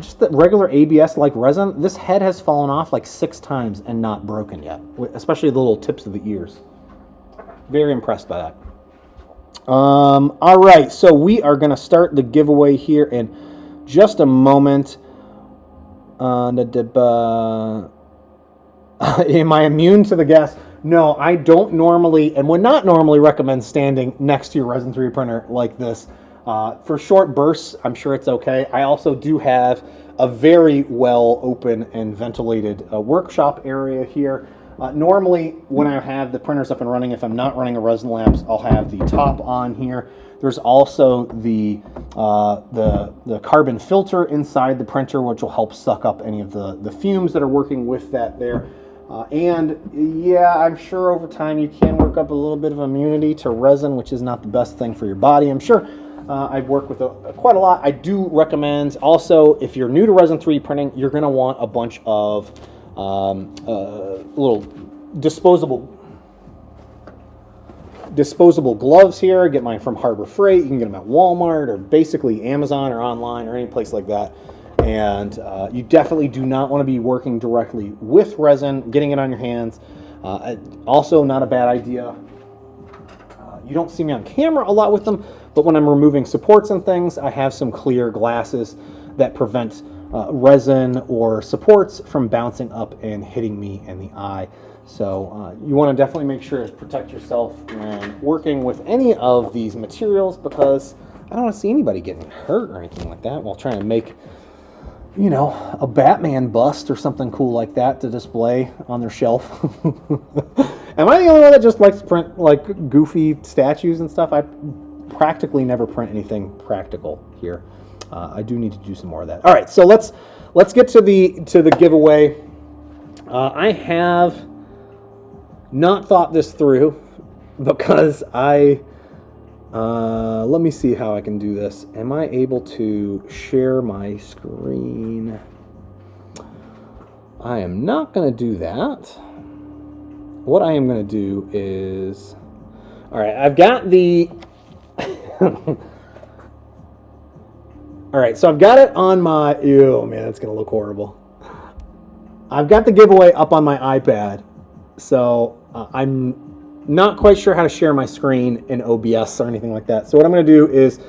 just the regular ABS-like resin, this head has fallen off like 6 times and not broken yet, especially the little tips of the ears. Very impressed by that. All right, so we are going to start the giveaway here in just a moment. Am I immune to the gas? No, I don't normally and would not normally recommend standing next to your Resin 3D printer like this. For short bursts, I'm sure it's okay. I also do have a very well open and ventilated workshop area here. Normally, when I have the printers up and running, if I'm not running a resin labs, I'll have the top on here. There's also the carbon filter inside the printer, which will help suck up any of the fumes that are working with that there. And yeah, I'm sure over time you can work up a little bit of immunity to resin, which is not the best thing for your body, I'm sure. I've worked with quite a lot. I do recommend also, if you're new to Resin 3D printing, you're going to want a bunch of little disposable disposable gloves here. I get mine from Harbor Freight. You can get them at Walmart or basically Amazon or online or any place like that. And you definitely do not want to be working directly with resin, getting it on your hands. Also not a bad idea. You don't see me on camera a lot with them, but when I'm removing supports and things, I have some clear glasses that prevent resin or supports from bouncing up and hitting me in the eye. So you want to definitely make sure to protect yourself when working with any of these materials, because I don't want to see anybody getting hurt or anything like that while trying to make, you know, a Batman bust or something cool like that to display on their shelf. Am I the only one that just likes to print like goofy statues and stuff? I practically never print anything practical here. I do need to do some more of that. All right, so let's get to the giveaway. I have not thought this through because let me see how I can do this. Am I able to share my screen? I am not going to do that. What I am going to do is, all right, I've got the, all right, so I've got it on my, oh man, it's going to look horrible. I've got the giveaway up on my iPad, so I'm not quite sure how to share my screen in OBS or anything like that. So what I'm going to do is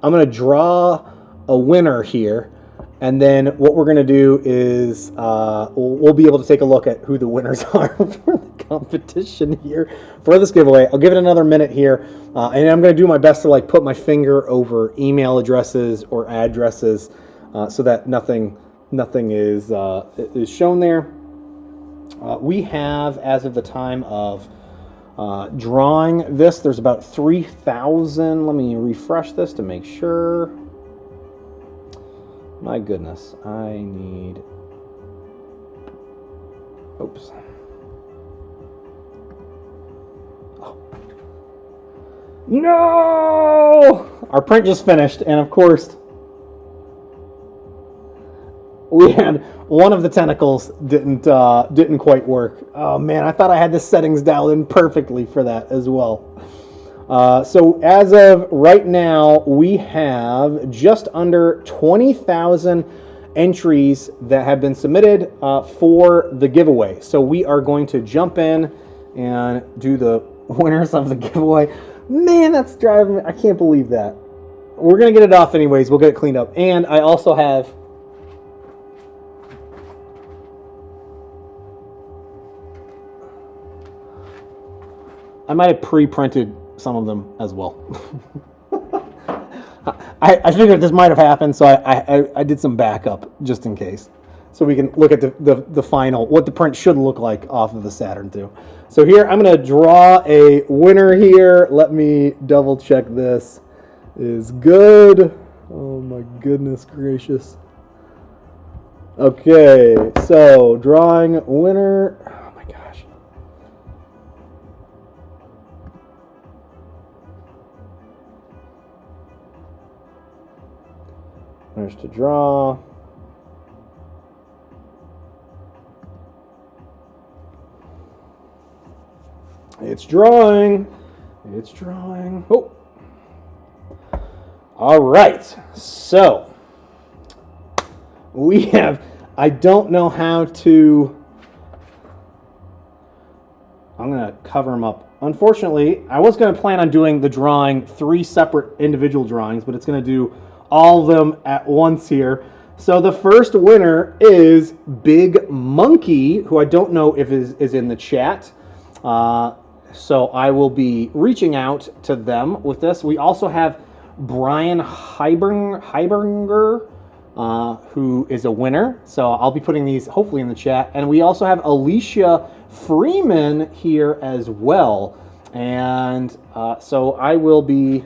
I'm going to draw a winner here, and then what we're going to do is we'll be able to take a look at who the winners are for the competition here for this giveaway. I'll give it another minute here, and I'm going to do my best to like put my finger over email addresses or addresses so that nothing is shown there. We have, as of the time of drawing this, there's about 3,000. Let me refresh this to make sure. My goodness, I need, oops. Oh. No! Our print just finished, and of course, we had one of the tentacles didn't quite work. Oh man, I thought I had the settings dialed in perfectly for that as well. So as of right now, we have just under 20,000 entries that have been submitted for the giveaway. So we are going to jump in and do the winners of the giveaway. Man, that's driving me. I can't believe that. We're going to get it off anyways. We'll get it cleaned up. And I also have I might have pre-printed some of them as well. I figured this might have happened, so I did some backup just in case. So we can look at the final, what the print should look like off of the Saturn II. So here, I'm going to draw a winner here. Let me double check this is good. Oh my goodness gracious. Okay, so drawing winner. Oh my gosh. There's to draw. It's drawing. It's drawing. Oh. All right. So we have, I don't know how to, I'm going to cover them up. Unfortunately, I was going to plan on doing the drawing, 3 separate individual drawings, but it's going to do all of them at once here. So the first winner is Big Monkey, who I don't know if is in the chat. So I will be reaching out to them with this. We also have Brian Heiberger, who is a winner. So I'll be putting these hopefully in the chat. And we also have Alicia Freeman here as well. And so I will be,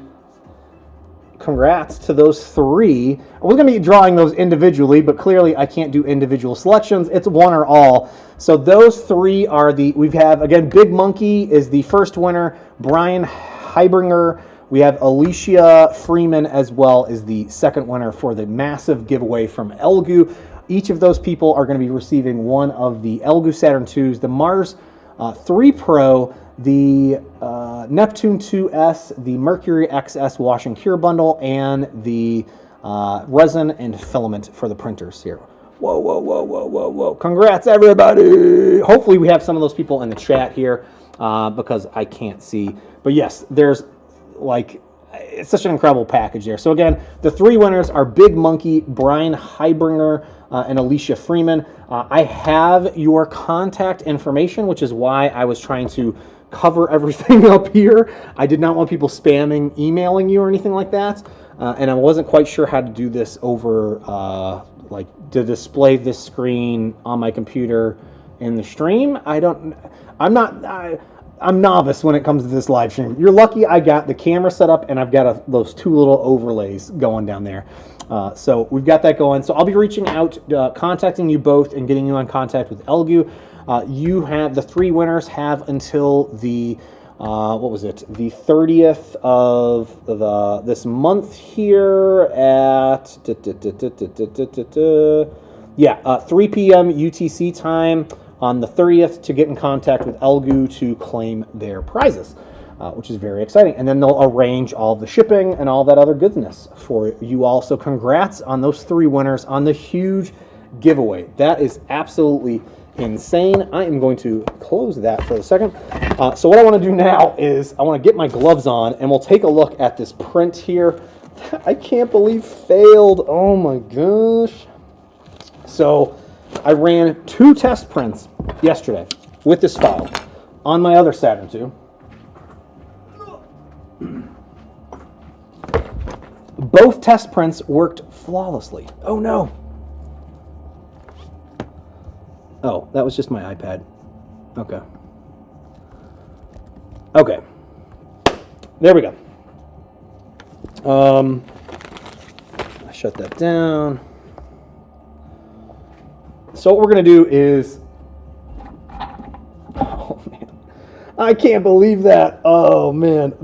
congrats to those 3. I was going to be drawing those individually, but clearly I can't do individual selections. It's one or all. So those 3 are we have, again, Big Monkey is the first winner. Brian Heiberger. We have Alicia Freeman as well as the second winner for the massive giveaway from Elegoo. Each of those people are going to be receiving one of the Elegoo Saturn IIs. The Mars 3 Pro, the Neptune 2S, the Mercury XS Wash and Cure bundle, and the resin and filament for the printers here. Whoa, whoa, whoa, whoa, whoa, whoa. Congrats, everybody. Hopefully we have some of those people in the chat here because I can't see. But yes, there's like, it's such an incredible package there. So again, the 3 winners are Big Monkey, Brian Heibringer, and Alicia Freeman. I have your contact information, which is why I was trying to cover everything up here. I did not want people spamming, emailing you or anything like that. And I wasn't quite sure how to do this over, like to display this screen on my computer in the stream. I'm novice when it comes to this live stream. You're lucky I got the camera set up and I've got those 2 little overlays going down there. So we've got that going. So I'll be reaching out, contacting you both and getting you on contact with Elegoo. You have the 3 winners have until the what was it? The 30th of this month here at 3 p.m. UTC time on the 30th to get in contact with Elegoo to claim their prizes, which is very exciting. And then they'll arrange all the shipping and all that other goodness for you all. So congrats on those 3 winners on the huge giveaway. That is absolutely insane. I am going to close that for a second. So what I want to do now is I want to get my gloves on and we'll take a look at this print here. I can't believe failed. Oh my gosh. So I ran 2 test prints yesterday with this file on my other Saturn II. Both test prints worked flawlessly. Oh no. Oh, that was just my iPad. Okay. Okay. There we go. I shut that down. So what we're going to do is... Oh, man. I can't believe that. Oh, man.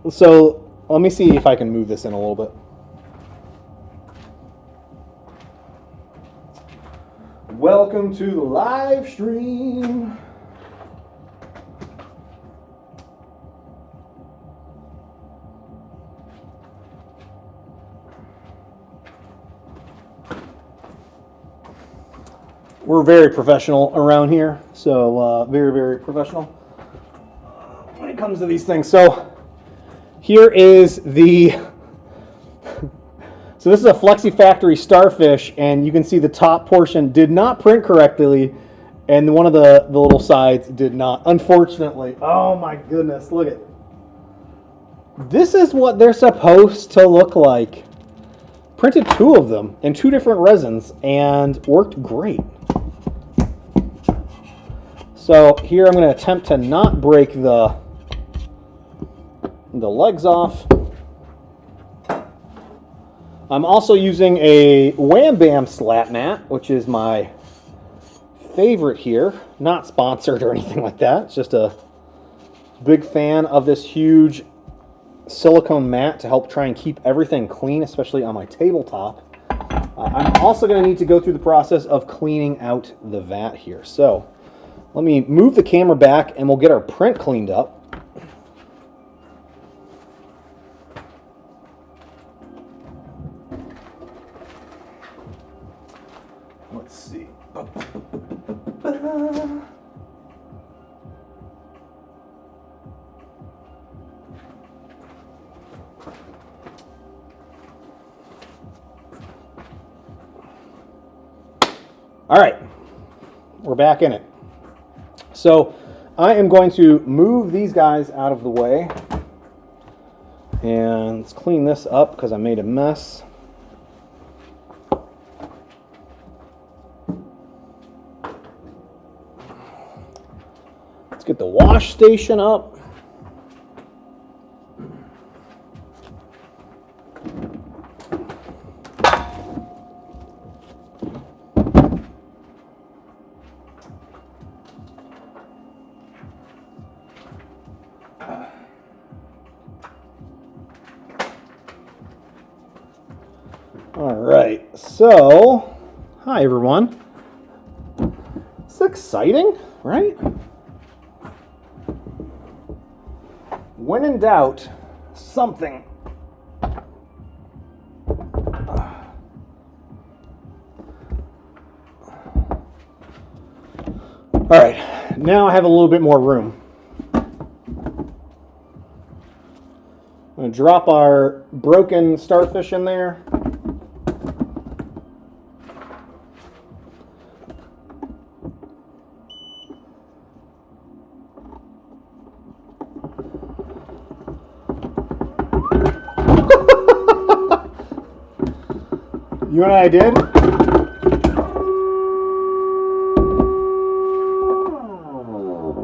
So let me see if I can move this in a little bit. Welcome to the live stream. We're very professional around here, so very, very professional when it comes to these things. So here is the... So this is a Flexi Factory Starfish, and you can see the top portion did not print correctly, and one of the little sides did not, unfortunately. Oh my goodness, look at... This is what they're supposed to look like. Printed 2 of them in 2 different resins, and worked great. So here I'm going to attempt to not break the legs off. I'm also using a Wham Bam slap mat, which is my favorite here. Not sponsored or anything like that. It's just a big fan of this huge silicone mat to help try and keep everything clean, especially on my tabletop. I'm also going to need to go through the process of cleaning out the vat here. So let me move the camera back and we'll get our print cleaned up. Let's see. All right, we're back in it. So I am going to move these guys out of the way and let's clean this up because I made a mess. Let's get the wash station up. All right, so hi everyone. It's exciting, right? when in doubt, something. All right, now I have a little bit more room. I'm going to drop our broken starfish in there. You and I did?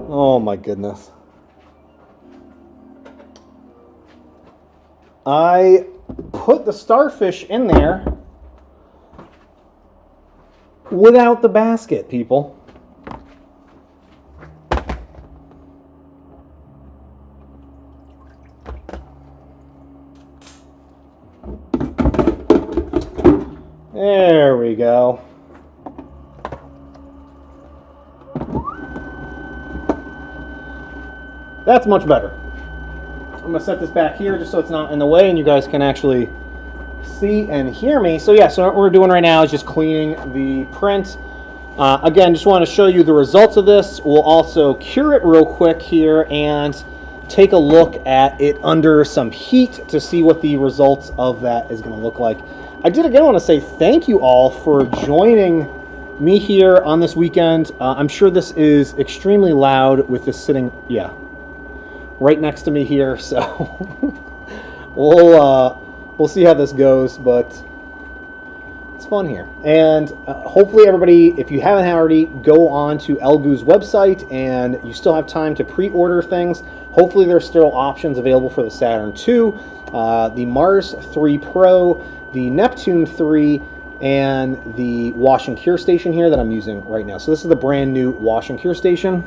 Oh my goodness. I put the starfish in there without the basket, people. There we go. That's much better. I'm going to set this back here just so it's not in the way and you guys can actually see and hear me. So yeah, so what we're doing right now is just cleaning the print. Again, just want to show you the results of this. We'll also cure it real quick here and take a look at it under some heat to see what the results of that is going to look like. I did again want to say thank you all for joining me here on this weekend. I'm sure this is extremely loud with this sitting, yeah, right next to me here. So we'll see how this goes, but it's fun here. And hopefully everybody, if you haven't already, go on to Elegoo's website and you still have time to pre-order things. Hopefully there's still options available for the Saturn II, the Mars 3 Pro, the Neptune 3, and the wash and cure station here that I'm using right now. So this is the brand new wash and cure station.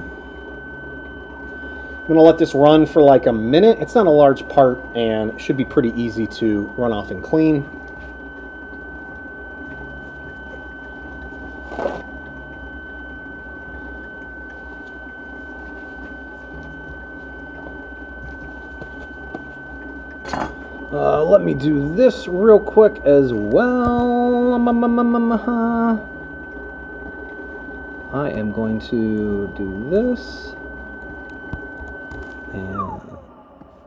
I'm going to let this run for like a minute. It's not a large part and should be pretty easy to run off and clean. Let me do this real quick as well. I am going to do this. And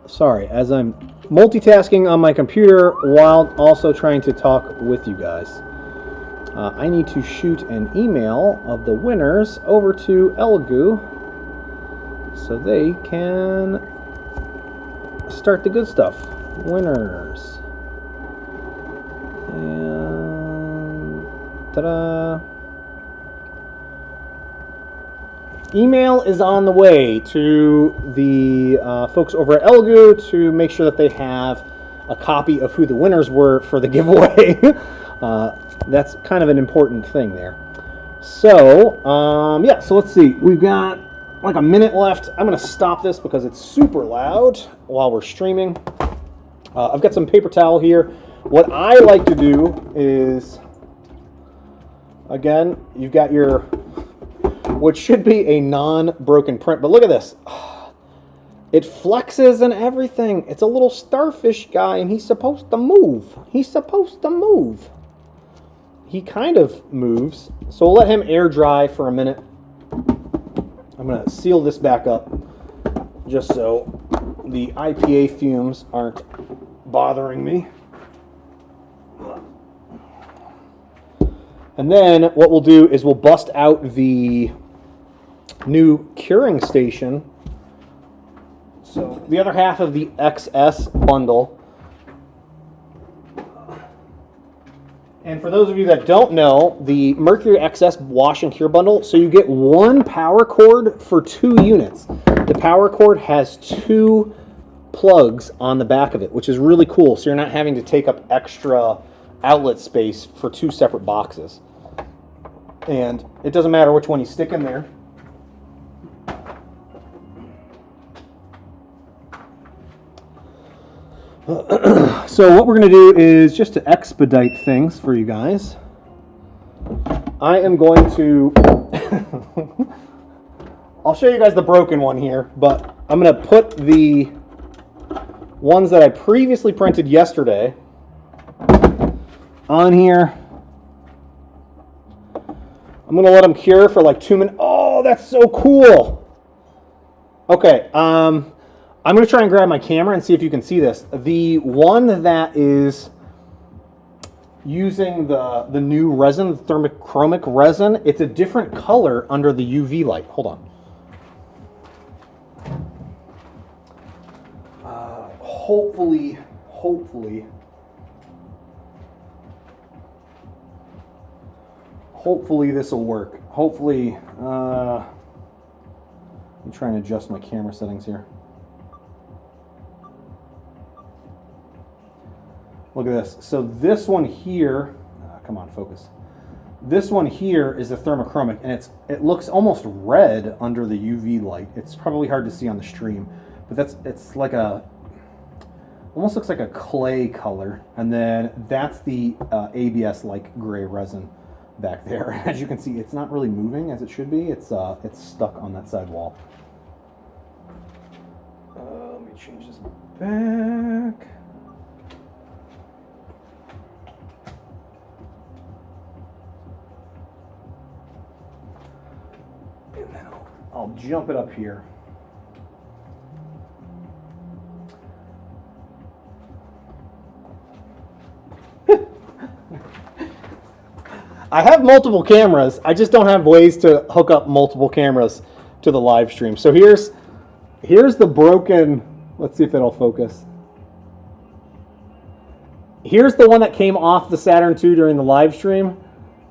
sorry, as I'm multitasking on my computer while also trying to talk with you guys. I need to shoot an email of the winners over to Elegoo so they can start the good stuff. Winners. And ta-da. Email is on the way to the folks over at Elegoo to make sure that they have a copy of who the winners were for the giveaway. That's kind of an important thing there. So, yeah, so let's see. We've got like a minute left. I'm going to stop this because it's super loud while we're streaming. I've got some paper towel here. What I like to do is, again, you've got your, what should be a non-broken print, but look at this. It flexes and everything. It's a little starfish guy, and he's supposed to move. He's supposed to move. He kind of moves, so we'll let him air dry for a minute. I'm going to seal this back up just so the IPA fumes aren't bothering me. And then what we'll do is we'll bust out the new curing station. So the other half of the XS bundle. And for those of you that don't know, the Mercury XS wash and cure bundle, so you get one power cord for 2 units. The power cord has 2 plugs on the back of it, which is really cool. So you're not having to take up extra outlet space for 2 separate boxes. And it doesn't matter which one you stick in there. So what we're going to do is, just to expedite things for you guys, I am going to I'll show you guys the broken one here, but I'm going to put the ones that I previously printed yesterday on here. I'm going to let them cure for like 2 minutes. Oh, that's so cool. Okay, I'm going to try and grab my camera and see if you can see this. The one that is using the new resin, the thermochromic resin, it's a different color under the UV light. Hold on. Hopefully this will work. Hopefully, I'm trying to adjust my camera settings here. Look at this. So this one here, come on, focus. This one here is the thermochromic, and it looks almost red under the UV light. It's probably hard to see on the stream, but it's like almost looks like a clay color, and then that's the ABS like gray resin back there. As you can see, it's not really moving as it should be. It's stuck on that side wall. Let me change this back. And then I'll jump it up here. I have multiple cameras. I just don't have ways to hook up multiple cameras to the live stream. So here's the broken, let's see if it'll focus. Here's the one that came off the Saturn II during the live stream.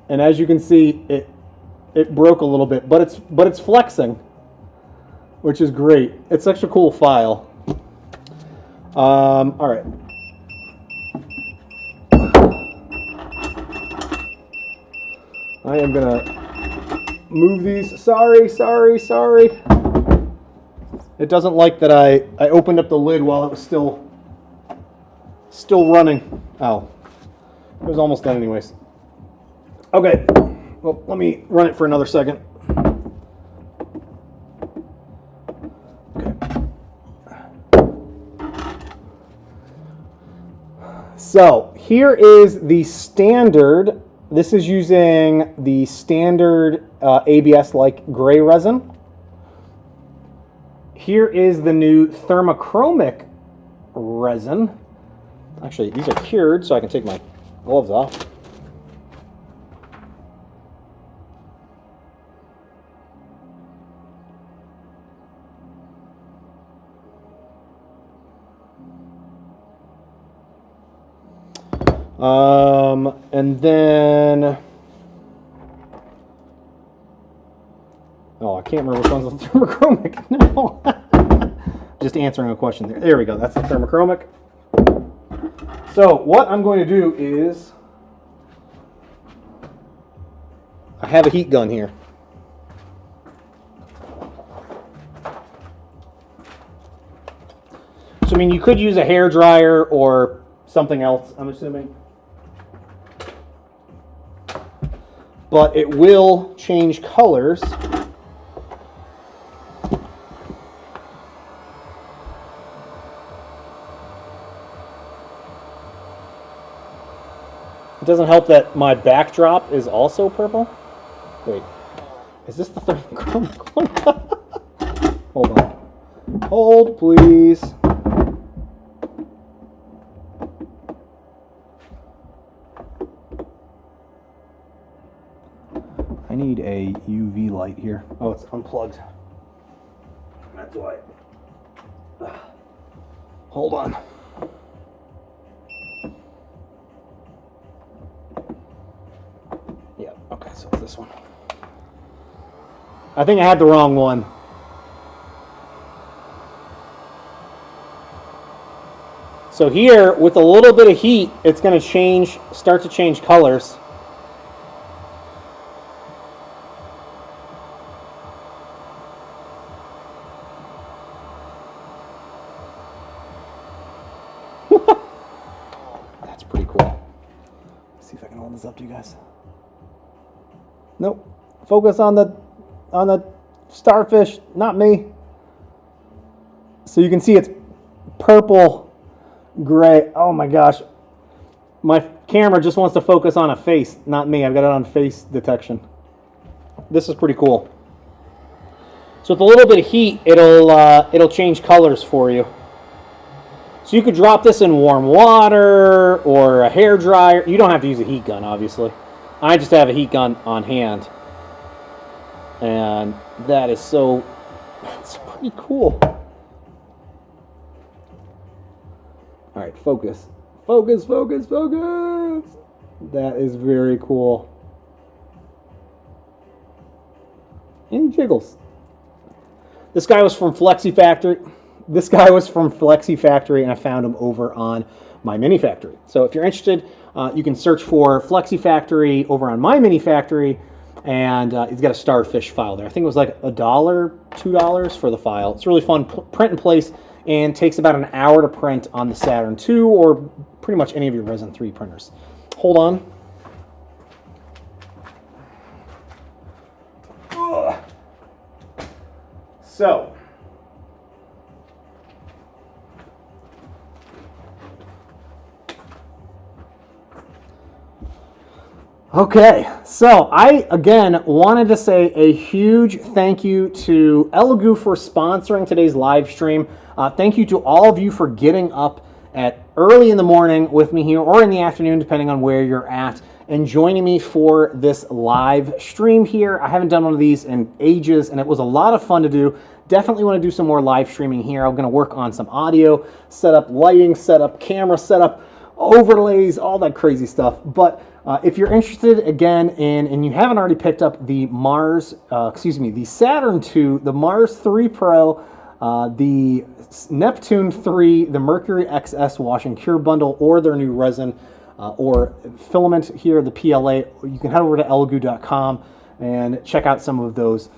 And as you can see, it broke a little bit, but it's flexing, which is great. It's such a cool file. All right. I am gonna move these. Sorry. It doesn't like that I opened up the lid while it was still running. Oh, it was almost done anyways. Okay, well, let me run it for another second. Okay. So here is the standard. This is using the standard ABS-like gray resin. Here is the new thermochromic resin. Actually, these are cured, so I can take my gloves off. And then, oh, I can't remember which one's the thermochromic now. Just answering a question there. There we go. That's the thermochromic. So what I'm going to do is, I have a heat gun here. So I mean, you could use a hair dryer or something else, I'm assuming. But it will change colors. It doesn't help that my backdrop is also purple. Wait, is this the thermochromic one? Hold on. Hold, please. I need a UV light here. Oh, it's unplugged. That's why. Hold on. Yeah, okay, so it's this one. I think I had the wrong one. So here, with a little bit of heat, it's going to start to change colors. That's pretty cool. Let's see if I can hold this up to you guys. Nope. Focus on the starfish, not me. So you can see it's purple Great. Oh my gosh. My camera just wants to focus on a face, not me. I've got it on face detection. This is pretty cool. So with a little bit of heat, it'll change colors for you. So you could drop this in warm water or a hair dryer. You don't have to use a heat gun, obviously. I just have a heat gun on hand. And that is it's pretty cool. All right, focus. Focus, focus, focus. That is very cool. And jiggles. This guy was from Flexi Factory. And I found him over on My Mini Factory. So if you're interested, you can search for Flexi Factory over on My Mini Factory, and he's got a Starfish file there. I think it was like $1, $2 for the file. It's really fun, print in place, and takes about an hour to print on the Saturn II or pretty much any of your Resin 3 printers. Hold on. Ugh. So, okay, so I, again, wanted to say a huge thank you to Elegoo for sponsoring today's live stream. Thank you to all of you for getting up at early in the morning with me here, or in the afternoon, depending on where you're at, and joining me for this live stream here. I haven't done one of these in ages, and it was a lot of fun to do. Definitely want to do some more live streaming here. I'm going to work on some audio setup, lighting setup, camera setup, overlays, all that crazy stuff. But if you're interested, again, and you haven't already picked up the the Saturn II, the Mars 3 Pro, the Neptune 3, the Mercury XS Wash and Cure Bundle, or their new resin or filament here, the PLA, you can head over to elegoo.com and check out some of those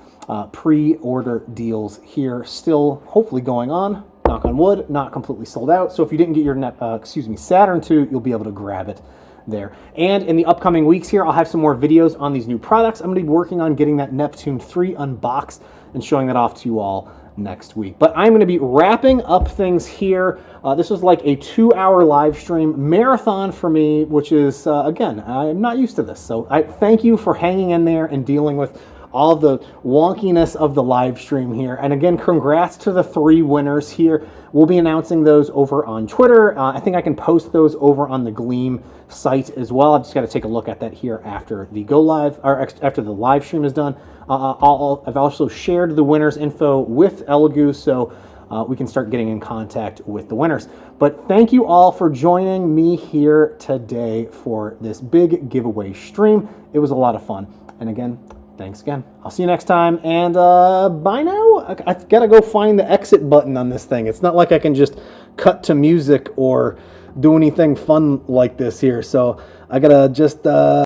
pre-order deals here, still hopefully going on. Knock on wood, not completely sold out. So if you didn't get your Saturn II, you'll be able to grab it there. And in the upcoming weeks here, I'll have some more videos on these new products. I'm going to be working on getting that Neptune 3 unboxed and showing that off to you all next week. But I'm going to be wrapping up things here. This was like a 2-hour live stream marathon for me, which is, again, I'm not used to this. So I thank you for hanging in there and dealing with all the wonkiness of the live stream here. And again, congrats to the 3 winners here. We'll be announcing those over on Twitter. I think I can post those over on the Gleam site as well. I've just got to take a look at that here after the go live, or after the live stream is done. I've also shared the winners info with Elegoo, so we can start getting in contact with the winners. But thank you all for joining me here today for this big giveaway stream. It was a lot of fun. And again, thanks again. I'll see you next time, and bye now. I've got to go find the exit button on this thing. It's not like I can just cut to music or do anything fun like this here, so I got to just...